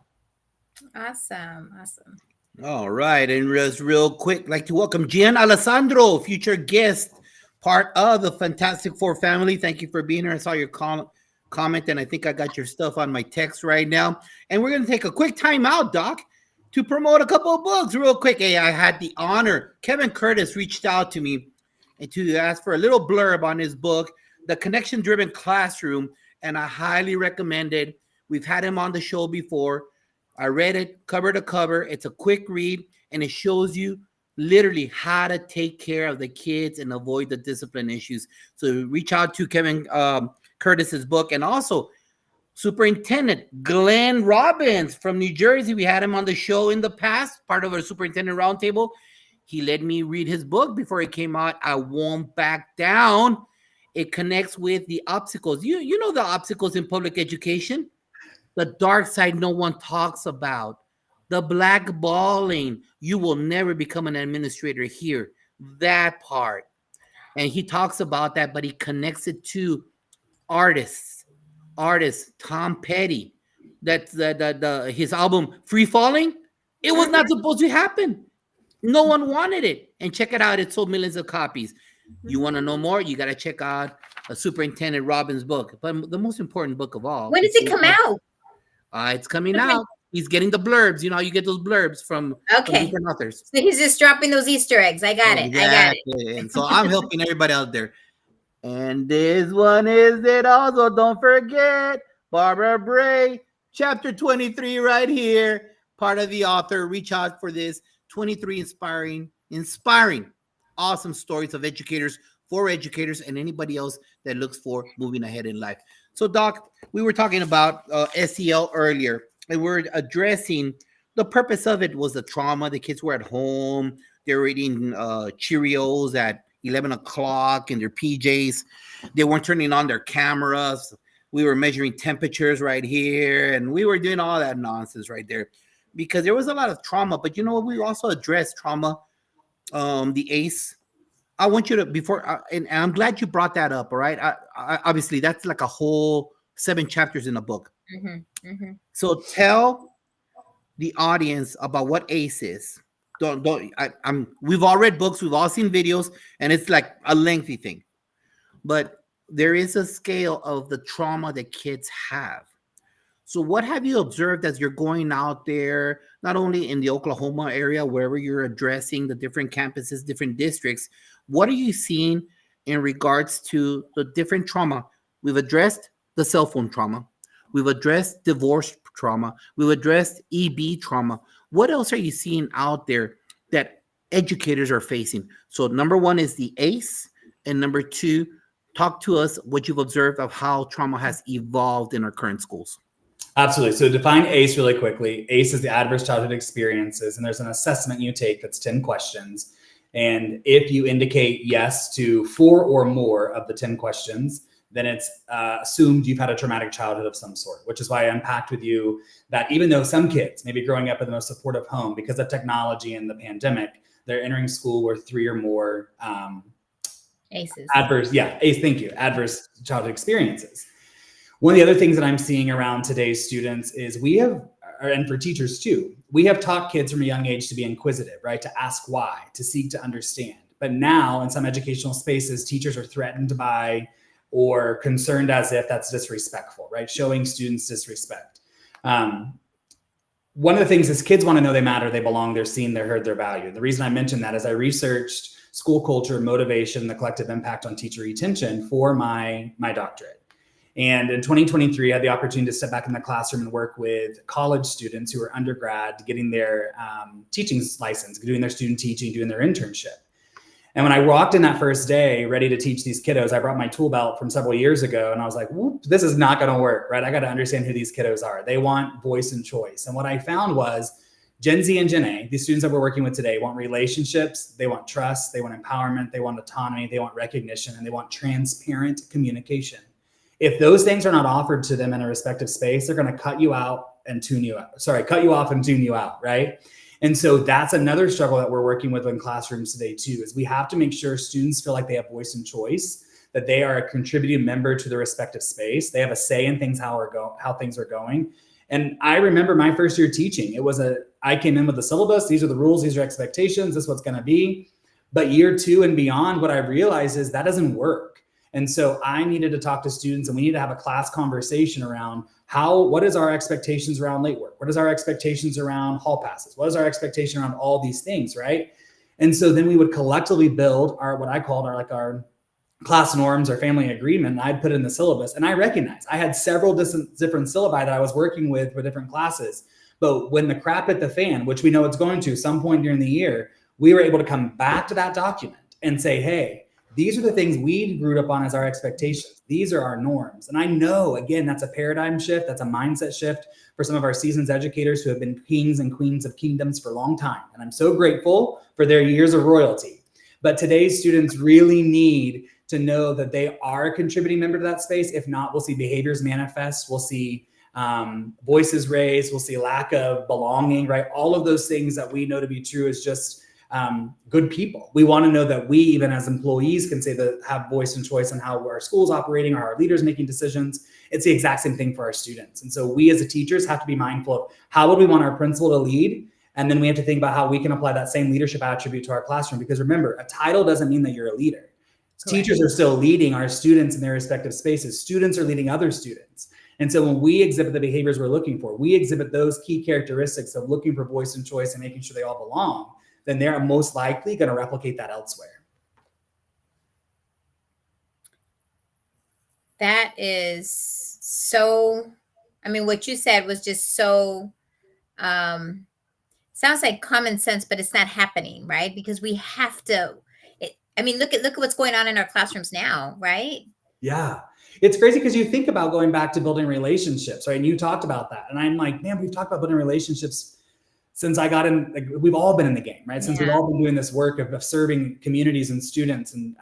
Awesome. All right. And just real quick, I'd like to welcome Gian Alessandro, future guest, part of the Fantastic Four family. Thank you for being here. I saw your comment, and I think I got your stuff on my text right now. And we're going to take a quick time out, Doc, to promote a couple of books real quick. Hey, I had the honor. Kevin Curtis reached out to me and to ask for a little blurb on his book, The Connection Driven Classroom, and I highly recommend it. We've had him on the show before. I read it cover to cover. It's a quick read, and it shows you literally how to take care of the kids and avoid the discipline issues. So reach out to Kevin Curtis's book. And also Superintendent Glenn Robbins from New Jersey. We had him on the show in the past, part of our Superintendent Roundtable. He let me read his book before it came out. I Won't Back Down. It connects with the obstacles. You know the obstacles in public education? The dark side no one talks about. The blackballing. You will never become an administrator here. That part. And he talks about that, but he connects it to artists. Tom Petty. That's his album Free Falling. It was not supposed to happen. No one wanted it. And check it out. It sold millions of copies. You want to know more? You got to check out Superintendent Robbins' book. But the most important book of all. When does it come out? It's coming out. He's getting the blurbs. You know, you get those blurbs from different authors. So he's just dropping those Easter eggs. I got it. And so I'm helping everybody out there. And this one is it also. Don't forget, Barbara Bray, chapter 23 right here. Part of the author. Reach out for this. 23 inspiring, awesome stories of educators, for educators, and anybody else that looks for moving ahead in life. So, Doc, we were talking about SEL earlier, and we're addressing the purpose of it was the trauma. The kids were at home. They were eating Cheerios at 11 o'clock in their PJs. They weren't turning on their cameras. We were measuring temperatures right here, and we were doing all that nonsense right there because there was a lot of trauma. But, you know, we also addressed trauma, the ACE. I want you to, and I'm glad you brought that up, all right? I obviously, that's like a whole 7 chapters in a book. Mm-hmm, mm-hmm. So tell the audience about what ACE is. We've all read books, we've all seen videos, and it's like a lengthy thing. But there is a scale of the trauma that kids have. So what have you observed as you're going out there, not only in the Oklahoma area, wherever you're addressing the different campuses, different districts, what are you seeing in regards to the different trauma? We've addressed the cell phone trauma. We've addressed divorce trauma. We've addressed EB trauma. What else are you seeing out there that educators are facing? So, number one is the ACE. And number two, talk to us what you've observed of how trauma has evolved in our current schools. Absolutely. So define ACE really quickly. ACE is the adverse childhood experiences, and there's an assessment you take that's 10 questions. And if you indicate yes to 4 or more of the 10 questions, then it's assumed you've had a traumatic childhood of some sort, which is why I unpacked with you that even though some kids may be growing up in the most supportive home, because of technology and the pandemic, they're entering school with 3 or more ACEs. adverse childhood experiences. One of the other things that I'm seeing around today's students is and for teachers too, we have taught kids from a young age to be inquisitive, right? To ask why, to seek to understand. But now in some educational spaces, teachers are threatened by or concerned as if that's disrespectful, right? Showing students disrespect. One of the things is kids want to know they matter, they belong, they're seen, they're heard, they're valued. The reason I mentioned that is I researched school culture, motivation, the collective impact on teacher retention for my doctorate. And in 2023, I had the opportunity to step back in the classroom and work with college students who are undergrad, getting their teaching license, doing their student teaching, doing their internship. And when I walked in that first day, ready to teach these kiddos, I brought my tool belt from several years ago, and I was like, whoop, this is not going to work, right? I got to understand who these kiddos are. They want voice and choice. And what I found was Gen Z and Gen A, these students that we're working with today, want relationships, they want trust, they want empowerment, they want autonomy, they want recognition, and they want transparent communication. If those things are not offered to them in a respective space, they're going to cut you out and tune you out. Cut you off and tune you out, right? And so that's another struggle that we're working with in classrooms today too, is we have to make sure students feel like they have voice and choice, that they are a contributing member to the respective space. They have a say in things, how things are going. And I remember my first year teaching, I came in with the syllabus. These are the rules. These are expectations. This is what's going to be. But year 2 and beyond, what I realized is that doesn't work. And so I needed to talk to students, and we need to have a class conversation around what is our expectations around late work? What is our expectations around hall passes? What is our expectation around all these things, right? And so then we would collectively build what I called our class norms or family agreement. And I'd put it in the syllabus. And I recognized I had several different syllabi that I was working with for different classes. But when the crap hit the fan, which we know it's going to some point during the year, we were able to come back to that document and say, hey, these are the things we grew up on as our expectations. These are our norms. And I know, again, that's a paradigm shift. That's a mindset shift for some of our seasoned educators who have been kings and queens of kingdoms for a long time. And I'm so grateful for their years of royalty. But today's students really need to know that they are a contributing member to that space. If not, we'll see behaviors manifest. We'll see voices raised. We'll see lack of belonging, right? All of those things that we know to be true is just good people. We want to know that we, even as employees, can say that have voice and choice on how our school's operating or our leaders making decisions. It's the exact same thing for our students. And so we as teachers have to be mindful of how would we want our principal to lead? And then we have to think about how we can apply that same leadership attribute to our classroom. Because remember, a title doesn't mean that you're a leader. Correct. Teachers are still leading our students in their respective spaces. Students are leading other students. And so when we exhibit the behaviors we're looking for, we exhibit those key characteristics of looking for voice and choice and making sure they all belong, then they're most likely going to replicate that elsewhere. That is so, what you said was just so, sounds like common sense, but it's not happening, right? Because we have to, look at what's going on in our classrooms now, right? Yeah. It's crazy because you think about going back to building relationships, right? And you talked about that. And I'm like, man, we've talked about building relationships since I got in, we've all been in the game, right? Since we've all been doing this work of serving communities and students. And,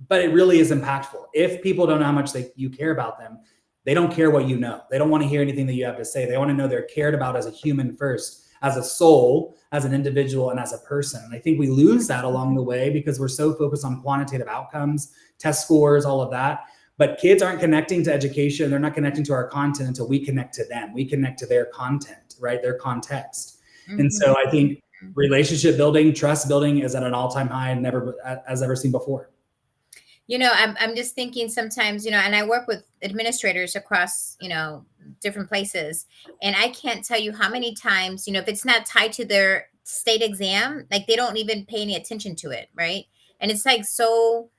but it really is impactful. If people don't know how much you care about them, they don't care what you know. They don't want to hear anything that you have to say. They want to know they're cared about as a human first, as a soul, as an individual, and as a person. And I think we lose that along the way because we're so focused on quantitative outcomes, test scores, all of that. But kids aren't connecting to education. They're not connecting to our content until we connect to them. We connect to their content, right? Their context. Mm-hmm. And so I think relationship building, trust building is at an all-time high and never as ever seen before. I'm just thinking sometimes, and I work with administrators across, different places. And I can't tell you how many times, if it's not tied to their state exam, like they don't even pay any attention to it. Right. And it's like, so,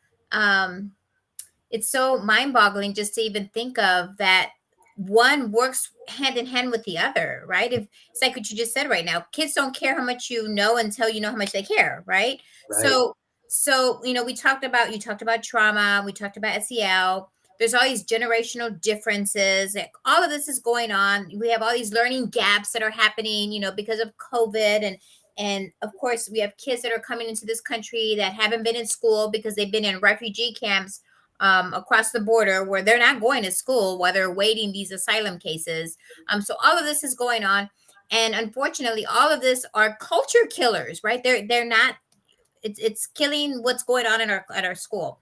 it's so mind-boggling just to even think of that one works hand in hand with the other, right? If it's like what you just said right now, kids don't care how much you know until you know how much they care, right? Right. So we talked about, you talked about trauma, we talked about SEL. There's all these generational differences. Like, all of this is going on. We have all these learning gaps that are happening, because of COVID, and of course we have kids that are coming into this country that haven't been in school because they've been in refugee camps across the border, where they're not going to school while they're waiting these asylum cases. So all of this is going on, and unfortunately, all of this are culture killers, right? They're not. It's killing what's going on in our school,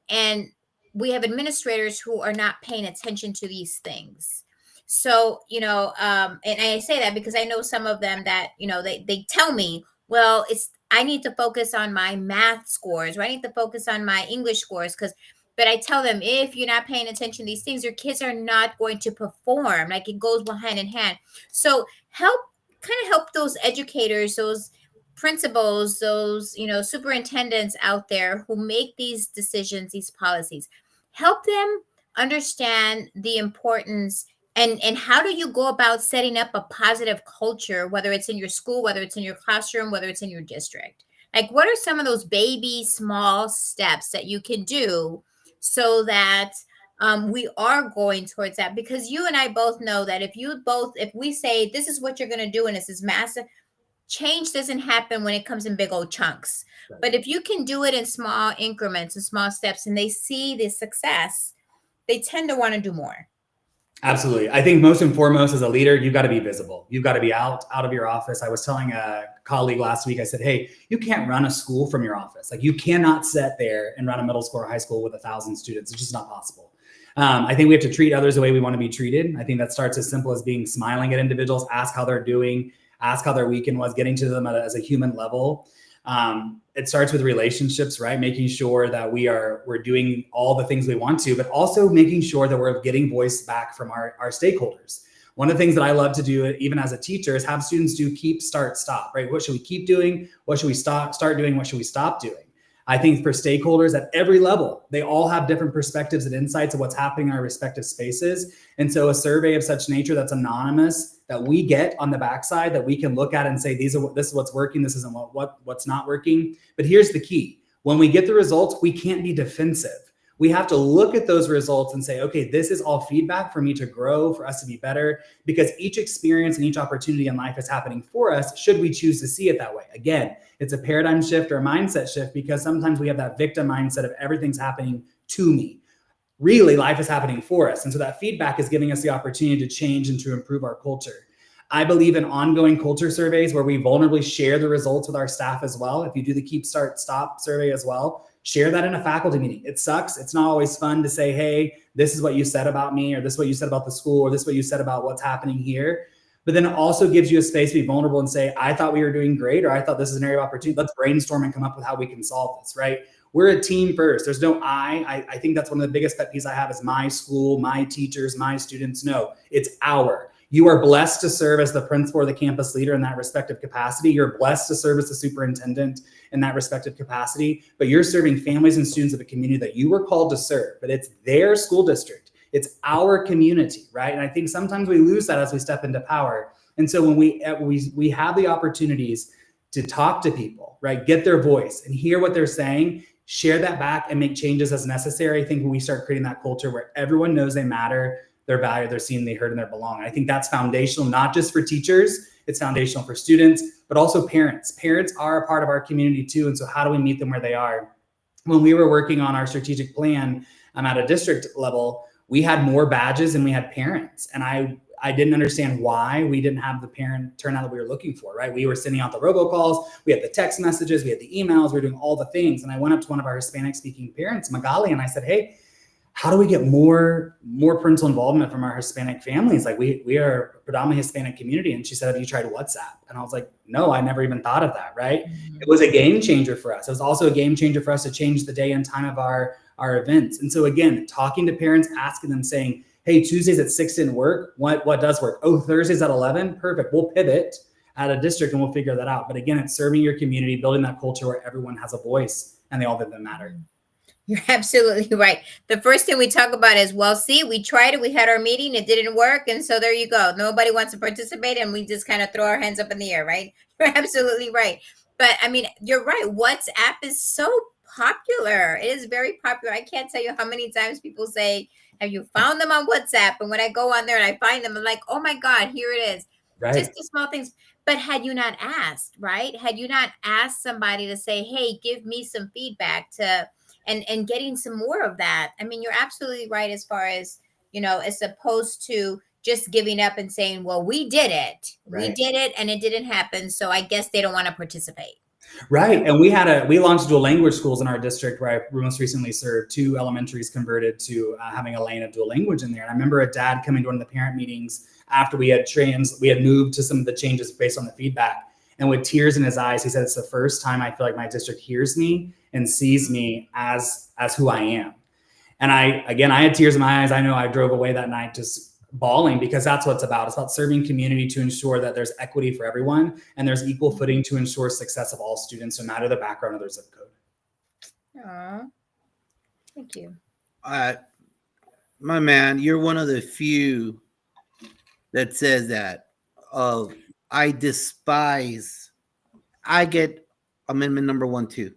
and we have administrators who are not paying attention to these things. So and I say that because I know some of them that they tell me, well, it's I need to focus on my math scores, or I need to focus on my English scores, because but I tell them, if you're not paying attention to these things, your kids are not going to perform. Like, it goes hand in hand. So help those educators, those principals, those superintendents out there who make these decisions, these policies. Help them understand the importance, and how do you go about setting up a positive culture, whether it's in your school, whether it's in your classroom, whether it's in your district. Like, what are some of those baby small steps that you can do so that we are going towards that? Because you and I both know that if we say this is what you're going to do, and this is massive, change doesn't happen when it comes in big old chunks. Right. But if you can do it in small increments and small steps, and they see the success, they tend to want to do more. Absolutely. I think most and foremost, as a leader, you've got to be visible. You've got to be out of your office. I was telling a colleague last week, I said, hey, you can't run a school from your office. Like, you cannot sit there and run a middle school or high school with 1,000 students. It's just not possible. I think we have to treat others the way we want to be treated. I think that starts as simple as being smiling at individuals, ask how they're doing, ask how their weekend was, getting to them as a human level. It starts with relationships, right? Making sure that we're doing all the things we want to, but also making sure that we're getting voice back from our stakeholders. One of the things that I love to do, even as a teacher, is have students do keep, start, stop, right? What should we keep doing? What should we start doing? What should we stop doing? I think for stakeholders at every level, they all have different perspectives and insights of what's happening in our respective spaces. And so a survey of such nature that's anonymous, that we get on the backside, that we can look at and say, this is what's working, this isn't what's not working. But here's the key. When we get the results, we can't be defensive. We have to look at those results and say, okay, this is all feedback for me to grow, for us to be better, because each experience and each opportunity in life is happening for us, should we choose to see it that way. Again, it's a paradigm shift or a mindset shift, because sometimes we have that victim mindset of everything's happening to me. Really, life is happening for us. And so that feedback is giving us the opportunity to change and to improve our culture. I believe in ongoing culture surveys where we vulnerably share the results with our staff as well. If you do the keep, start, stop survey as well, share that in a faculty meeting. It sucks. It's not always fun to say, hey, this is what you said about me, or this is what you said about the school, or this is what you said about what's happening here. But then it also gives you a space to be vulnerable and say, I thought we were doing great, or I thought this is an area of opportunity. Let's brainstorm and come up with how we can solve this, right? We're a team first. There's no I think that's one of the biggest pet peeves I have is my school, my teachers, my students. No, it's our. You are blessed to serve as the principal or the campus leader in that respective capacity. You're blessed to serve as the superintendent in that respective capacity, but you're serving families and students of a community that you were called to serve, but it's their school district. It's our community, right? And I think sometimes we lose that as we step into power. And so when we have the opportunities to talk to people, right, get their voice and hear what they're saying, share that back and make changes as necessary. I think when we start creating that culture where everyone knows they matter, they're valued, they're seen, they heard, and they belong. I think that's foundational, not just for teachers, it's foundational for students, but also parents. Parents are a part of our community too. And so how do we meet them where they are? When we were working on our strategic plan at a district level, we had more badges than we had parents. And I didn't understand why we didn't have the parent turnout that we were looking for, right? We were sending out the robocalls, we had the text messages, we had the emails, we were doing all the things. And I went up to one of our Hispanic speaking parents, Magali, and I said, hey, how do we get more parental involvement from our Hispanic families? Like we are a predominantly Hispanic community. And she said, have you tried WhatsApp? And I was like, no, I never even thought of that, right? Mm-hmm. It was a game changer for us. It was also a game changer for us to change the day and time of our events. And so again, talking to parents, asking them, saying, hey, Tuesdays at 6 didn't work. What does work? Oh, Thursdays at 11? Perfect. We'll pivot at a district and we'll figure that out. But again, it's serving your community, building that culture where everyone has a voice and they all live that matter. You're absolutely right. The first thing we talk about is, well, see, we tried it. We had our meeting. It didn't work. And so there you go. Nobody wants to participate. And we just kind of throw our hands up in the air, right? You're absolutely right. But I mean, you're right. WhatsApp is so popular. It is very popular. I can't tell you how many times people say, have you found them on WhatsApp? And when I go on there and I find them, I'm like, oh my God, here it is. Just Right. the small things. But had you not asked, right? Had you not asked somebody to say, hey, give me some feedback to, and getting some more of that. I mean, you're absolutely right as far as, as opposed to just giving up and saying, well, we did it. We Right. did it and it didn't happen. So I guess they don't want to participate. Right. And we launched dual language schools in our district where I most recently served. 2 elementaries converted to having a lane of dual language in there. And I remember a dad coming to one of the parent meetings after we had moved to some of the changes based on the feedback. And with tears in his eyes, he said, it's the first time I feel like my district hears me and sees me as who I am. And I had tears in my eyes. I know I drove away that night just bawling, because that's what it's about. It's about serving community to ensure that there's equity for everyone and there's equal footing to ensure success of all students, no matter the background of their zip code. Aw, thank you. My man, you're one of the few that says that. I despise. I get amendment number 1 too.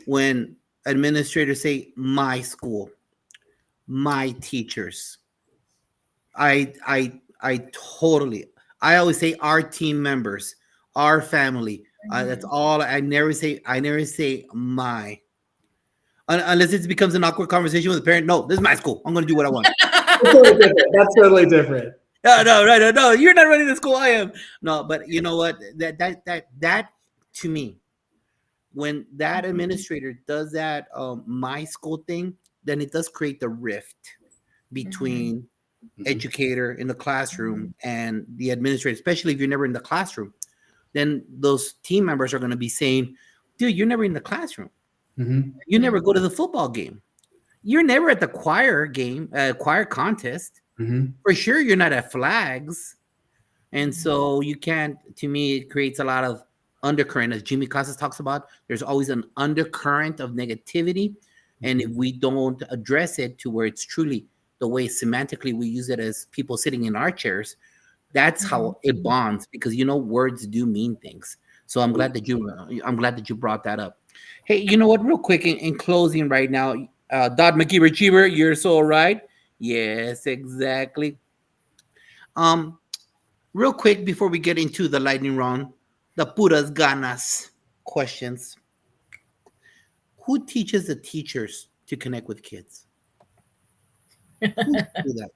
When administrators say my school, my teachers, I totally. I always say our team members, our family. That's all. I never say my. Unless it becomes an awkward conversation with a parent. No, this is my school. I'm going to do what I want. That's totally different. No, right, no. You're not running the school. I am. No, but you know what? That to me, when that administrator does that my school thing, then it does create the rift between educator in the classroom and the administrator, especially if you're never in the classroom. Then those team members are going to be saying, dude, you're never in the classroom. You never go to the football game. You're never at the choir game, choir contest. For sure, you're not at flags. And so you can't, to me, it creates a lot of undercurrent. As Jimmy Casas talks about, there's always an undercurrent of negativity. And if we don't address it to where it's truly the way semantically we use it as people sitting in our chairs, that's how it bonds, because words do mean things. So I'm glad that you brought that up. Hey, you know what? Real quick, in closing right now, Dodd McKeever Cheever, you're so right. Yes, exactly. Real quick before we get into the lightning round, the puras ganas questions. Who teaches the teachers to connect with kids? Who do that?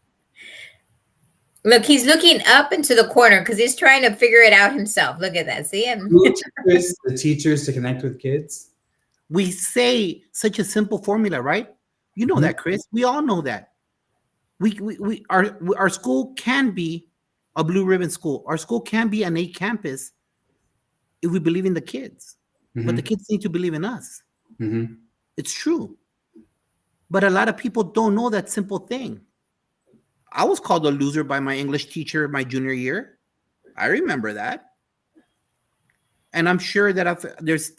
Look, he's looking up into the corner because he's trying to figure it out himself. Look at that. See him? Who teaches the teachers to connect with kids? We say such a simple formula, right? You know that, Chris. We all know that. Our school can be a blue ribbon school. Our school can be an A campus if we believe in the kids. But the kids need to believe in us. It's true. But a lot of people don't know that simple thing. I was called a loser by my English teacher my junior year. I remember that. And I'm sure that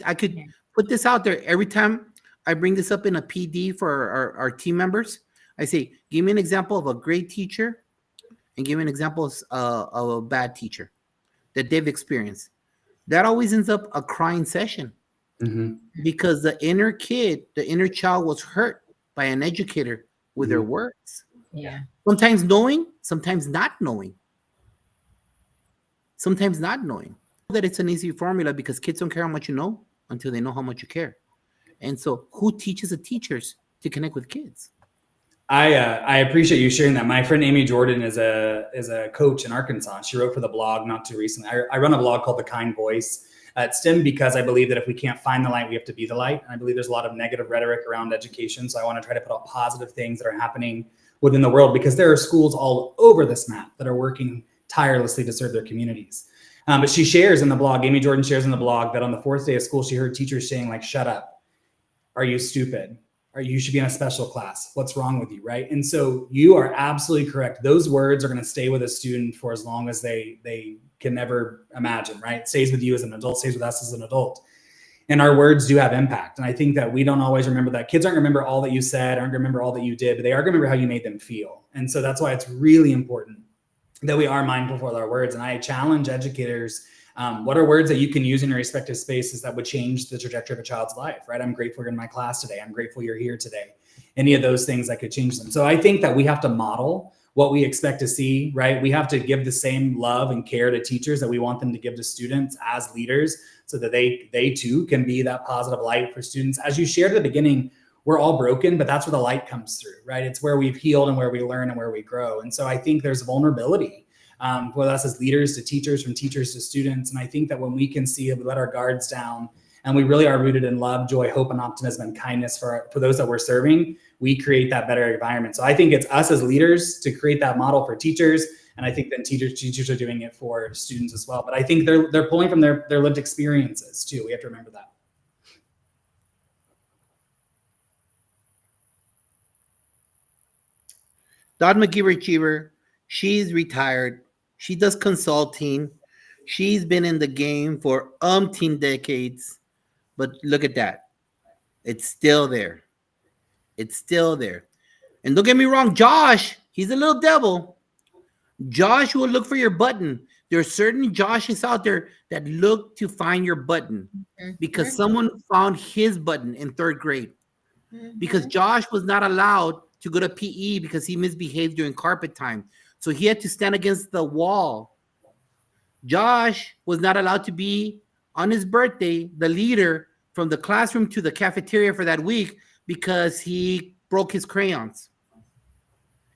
I could put this out there every time I bring this up in a PD for our team members. I say, give me an example of a great teacher and give me an example of a bad teacher that they've experienced. That always ends up a crying session because the inner child was hurt by an educator with their words. Yeah. Sometimes knowing, sometimes not knowing. Sometimes not knowing. That it's an easy formula because kids don't care how much you know until they know how much you care. And so who teaches the teachers to connect with kids? I appreciate you sharing that. My friend Amy Jordan is a coach in Arkansas. She wrote for the blog not too recently. I run a blog called The Kind Voice. It's stemmed because I believe that if we can't find the light, we have to be the light. And I believe there's a lot of negative rhetoric around education. So I want to try to put out positive things that are happening within the world, because there are schools all over this map that are working tirelessly to serve their communities. But she shares in the blog, Amy Jordan shares in the blog, that on the 4th day of school, she heard teachers saying, like, shut up. Are you stupid? Or you should be in a special class. What's wrong with you, right? And so you are absolutely correct. Those words are going to stay with a student for as long as they can never imagine, right? It stays with you as an adult, stays with us as an adult. And our words do have impact. And I think that we don't always remember that. Kids aren't going to remember all that you said, aren't going to remember all that you did, but they are going to remember how you made them feel. And so that's why it's really important that we are mindful with our words. And I challenge educators, what are words that you can use in your respective spaces that would change the trajectory of a child's life, right? I'm grateful you're in my class today. I'm grateful you're here today. Any of those things that could change them. So I think that we have to model what we expect to see, right? We have to give the same love and care to teachers that we want them to give to students as leaders, so that they too can be that positive light for students. As you shared at the beginning, we're all broken, but that's where the light comes through, right? It's where we've healed and where we learn and where we grow. And so I think there's vulnerability for us as leaders to teachers, from teachers to students. And I think that when we can see it, we let our guards down, and we really are rooted in love, joy, hope, and optimism and kindness for those that we're serving, we create that better environment. So I think it's us as leaders to create that model for teachers. And I think then teachers are doing it for students as well. But I think they're pulling from their lived experiences too. We have to remember that. Don McGeever Cheever, she's retired. She does consulting. She's been in the game for umpteen decades. But look at that. It's still there. It's still there. And don't get me wrong, Josh, he's a little devil. Josh will look for your button. There are certain Joshes out there that look to find your button because someone found his button in third grade. Because Josh was not allowed to go to PE because he misbehaved during carpet time. So he had to stand against the wall. Josh was not allowed to be, on his birthday, the leader from the classroom to the cafeteria for that week because he broke his crayons.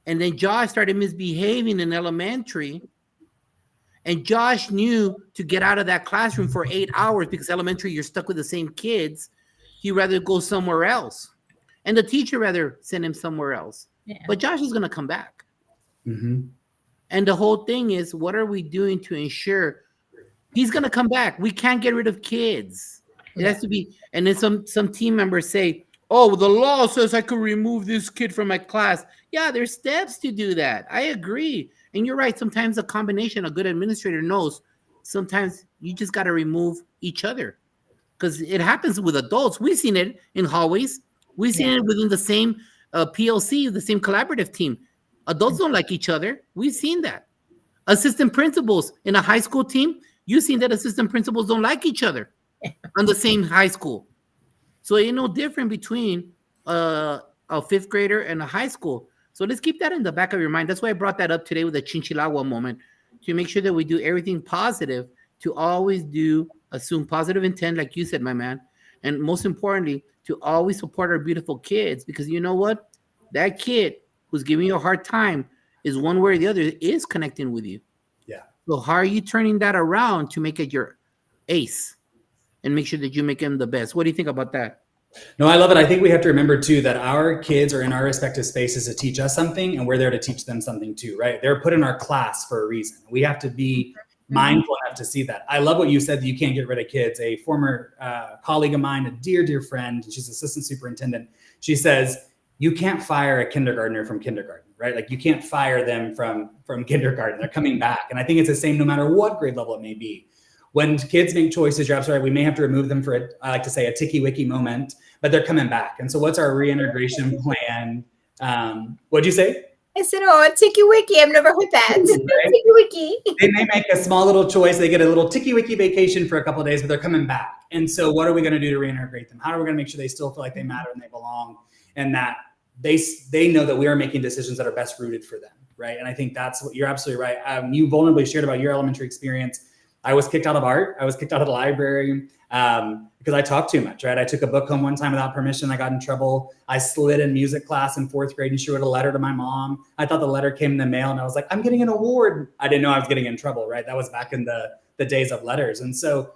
And then Josh started misbehaving in elementary. And Josh knew to get out of that classroom for 8 hours, because elementary, you're stuck with the same kids. He'd rather go somewhere else. And the teacher rather send him somewhere else. Yeah. But Josh is going to come back. Mm-hmm. And the whole thing is, what are we doing to ensure he's going to come back? We can't get rid of kids. It has to be. And then some team members say, oh, the law says I could remove this kid from my class. Yeah, there's steps to do that. I agree. And you're right. Sometimes a combination, a good administrator knows, sometimes you just got to remove each other, because it happens with adults. We've seen it in hallways. We've seen it within the same PLC, the same collaborative team. Adults don't like each other. We've seen that. Assistant principals in a high school team, you've seen that assistant principals don't like each other on the same high school. So ain't no different between a fifth grader and a high school. So let's keep that in the back of your mind. That's why I brought that up today with the Chinchilagua moment, to make sure that we do everything positive, to always assume positive intent, like you said, my man. And most importantly, to always support our beautiful kids, because you know what? That kid who's giving you a hard time is one way or the other is connecting with you. Yeah. So how are you turning that around to make it your ace and make sure that you make them the best? What do you think about that? No, I love it. I think we have to remember too that our kids are in our respective spaces to teach us something, and we're there to teach them something too, right? They're put in our class for a reason. We have to be mindful enough to see that. I love what you said, that you can't get rid of kids. A former colleague of mine, a dear friend, she's assistant superintendent. She says, you can't fire a kindergartner from kindergarten, right? Like you can't fire them from kindergarten. They're coming back. And I think it's the same no matter what grade level it may be. When kids make choices, you're absolutely right, we may have to remove them for, I like to say, a ticky-wicky moment, but they're coming back. And so what's our reintegration plan? What'd you say? I said, oh, a ticky-wicky. I've never heard that. Right? Ticky-wicky. They may make a small little choice. They get a little ticky-wicky vacation for a couple of days, but they're coming back. And so what are we going to do to reintegrate them? How are we going to make sure they still feel like they matter and they belong, and that they know that we are making decisions that are best rooted for them, right? And I think that's what you're absolutely right. You vulnerably shared about your elementary experience. I was kicked out of art. I was kicked out of the library because I talked too much, right? I took a book home one time without permission. I got in trouble. I slid in music class in fourth grade, and she wrote a letter to my mom. I thought the letter came in the mail, and I was like, I'm getting an award. I didn't know I was getting in trouble, right? That was back in the days of letters. And so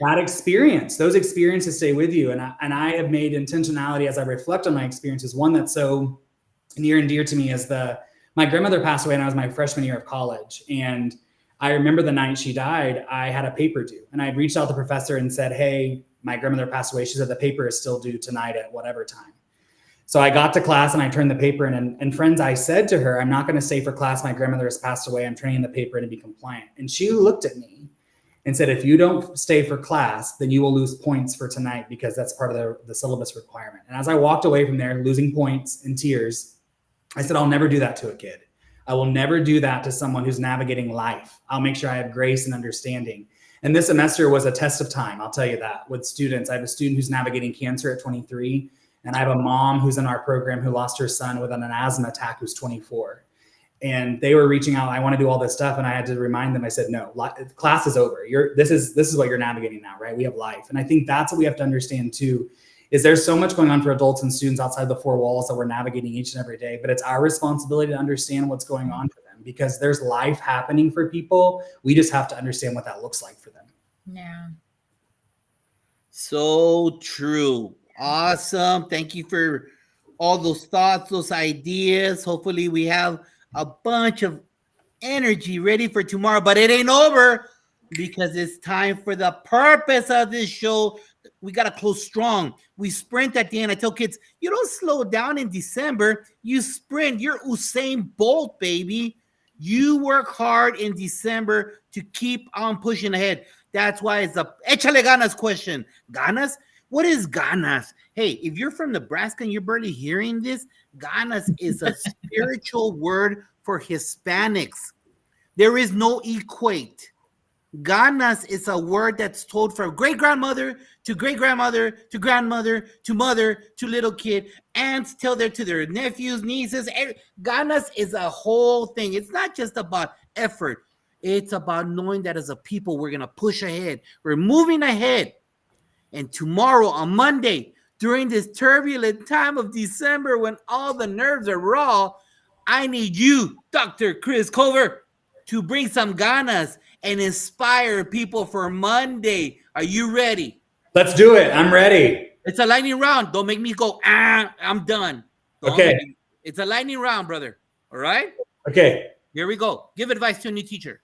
that experience, those experiences stay with you. And I have made intentionality as I reflect on my experiences. One that's so near and dear to me is my grandmother passed away when I was my freshman year of college. And I remember the night she died, I had a paper due, and I had reached out to the professor and said, hey, my grandmother passed away. She said the paper is still due tonight at whatever time. So I got to class and I turned the paper in, and friends, I said to her, I'm not going to stay for class. My grandmother has passed away. I'm turning in the paper to be compliant. And she looked at me and said, if you don't stay for class, then you will lose points for tonight because that's part of the syllabus requirement. And as I walked away from there, losing points in tears, I said, I'll never do that to a kid. I will never do that to someone who's navigating life. I'll make sure I have grace and understanding. And this semester was a test of time, I'll tell you that, with students. I have a student who's navigating cancer at 23, and I have a mom who's in our program who lost her son with an asthma attack who's 24. And they were reaching out, I want to do all this stuff. And I had to remind them, I said, no, class is over. This is what you're navigating now, right? We have life. And I think that's what we have to understand too, is there's so much going on for adults and students outside the four walls that we're navigating each and every day, but it's our responsibility to understand what's going on for them because there's life happening for people. We just have to understand what that looks like for them. Yeah. So true. Awesome. Thank you for all those thoughts, those ideas. Hopefully we have a bunch of energy ready for tomorrow, but it ain't over because it's time for the purpose of this show. We got to close strong. We sprint at the end. I tell kids, you don't slow down in December. You sprint. You're Usain Bolt, baby. You work hard in December to keep on pushing ahead. That's why it's a échale ganas question. Ganas? What is ganas? Hey, if you're from Nebraska and you're barely hearing this, ganas is a spiritual word for Hispanics. There is no equate. Ganas is a word that's told from great-grandmother to great-grandmother to grandmother to mother to little kid. Aunts tell their to their nephews, nieces. Ganas is a whole thing. It's not just about effort. It's about knowing that as a people, we're going to push ahead. We're moving ahead. And tomorrow on Monday, during this turbulent time of December when all the nerves are raw, I need you, Dr. Chris Culver, to bring some ganas and inspire people for Monday. Are you ready? Let's do it. I'm ready. It's a lightning round. Don't make me go, I'm done. Okay. It's a lightning round, brother. All right? Okay. Here we go. Give advice to a new teacher.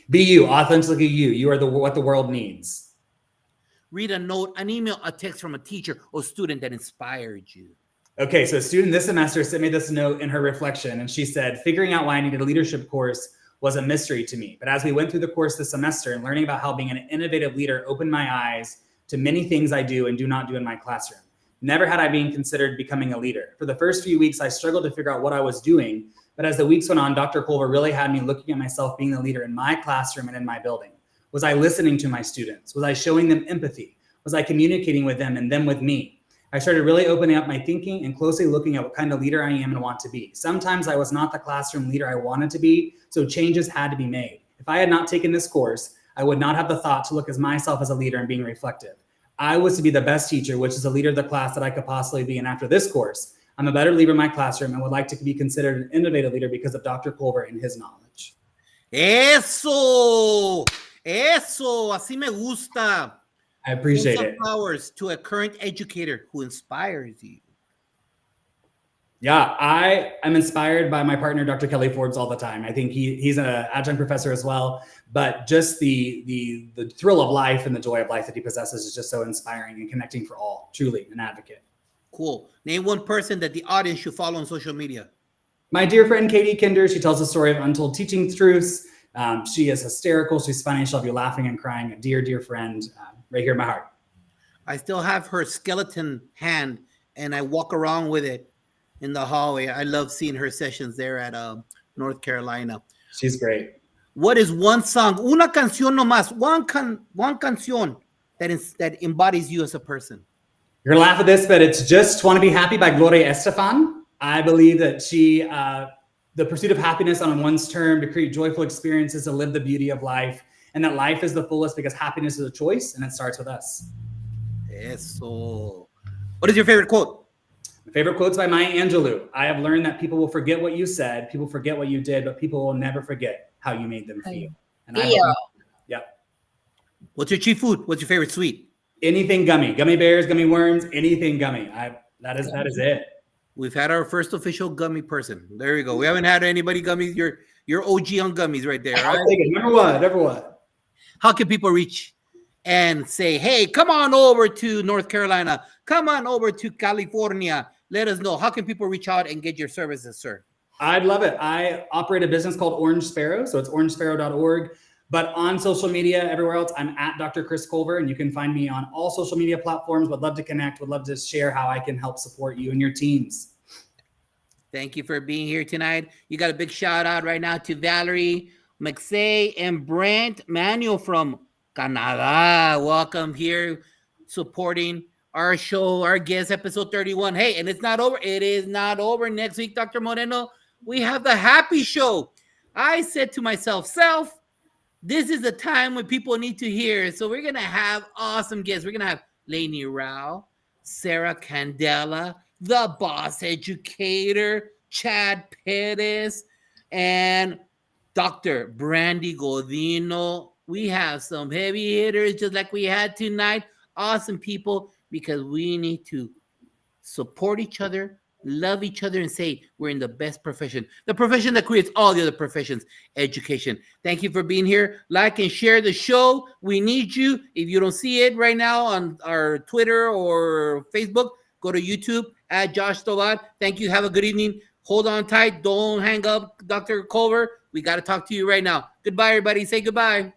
Be you, authentically you. You are what the world needs. Read a note, an email, a text from a teacher or student that inspired you. Okay, so a student this semester sent me this note in her reflection, and she said, figuring out why I needed a leadership course was a mystery to me. But as we went through the course this semester and learning about how being an innovative leader opened my eyes to many things I do and do not do in my classroom. Never had I been considered becoming a leader. For the first few weeks, I struggled to figure out what I was doing. But as the weeks went on, Dr. Culver really had me looking at myself being the leader in my classroom and in my building. Was I listening to my students? Was I showing them empathy? Was I communicating with them and them with me? I started really opening up my thinking and closely looking at what kind of leader I am and want to be. Sometimes I was not the classroom leader I wanted to be, so changes had to be made. If I had not taken this course, I would not have the thought to look at myself as a leader and being reflective. I was to be the best teacher, which is a leader of the class that I could possibly be. And after this course, I'm a better leader in my classroom and would like to be considered an innovative leader because of Dr. Culver and his knowledge. Eso, así me gusta. I appreciate it. Flowers to a current educator who inspires you. Yeah, I am inspired by my partner, Dr. Kelly Forbes, all the time. I think he's an adjunct professor as well, but just the thrill of life and the joy of life that he possesses is just so inspiring and connecting for all. Truly an advocate. Cool. Name one person that the audience should follow on social media. My dear friend, Katie Kinder. She tells the story of untold teaching truths. She is hysterical. She's funny. She'll have you laughing and crying. A dear, dear friend, right here in my heart. I still have her skeleton hand, and I walk around with it in the hallway. I love seeing her sessions there at North Carolina. She's great. What is one song, una canción nomás, one canción that embodies you as a person? You're gonna laugh at this, but it's just "Want to Be Happy" by Gloria Estefan. I believe that she, the pursuit of happiness on one's term, to create joyful experiences, to live the beauty of life, and that life is the fullest because happiness is a choice, and it starts with us. Eso. What is your favorite quote? My favorite quote's by Maya Angelou. I have learned that people will forget what you said, people forget what you did, but people will never forget how you made them feel. And yep. What's your cheap food? What's your favorite sweet? Anything gummy bears, gummy worms, anything gummy. That is it. We've had our first official gummy person. There we go. We haven't had anybody gummies. You're OG on gummies right there. I'll take it. Number one. How can people reach and say, hey, come on over to North Carolina. Come on over to California. Let us know. How can people reach out and get your services, sir? I'd love it. I operate a business called Orange Sparrow. So it's orangesparrow.org. But on social media, everywhere else, I'm at Dr. Chris Culver, and you can find me on all social media platforms. Would love to connect, would love to share how I can help support you and your teams. Thank you for being here tonight. You got a big shout out right now to Valerie McSay and Brent Manuel from Canada. Welcome here, supporting our show, our guest, episode 31. Hey, and it's not over. It is not over. Next week, Dr. Moreno, we have the happy show. I said to myself, this is a time when people need to hear. So we're gonna have awesome guests. We're gonna have Lainey Rao, Sarah Candela, the boss educator, Chad Perez, and Dr. Brandy Godino. We have some heavy hitters just like we had tonight. Awesome people, because we need to support each other, love each other, and say we're in the best profession, the profession that creates all the other professions, education. Thank you for being here. Like and share the show. We need you. If you don't see it right now on our Twitter or Facebook, go to YouTube at Josh Tovad. Thank you. Have a good evening. Hold on tight. Don't hang up, Dr. Culver. We got to talk to you right now. Goodbye, everybody. Say goodbye.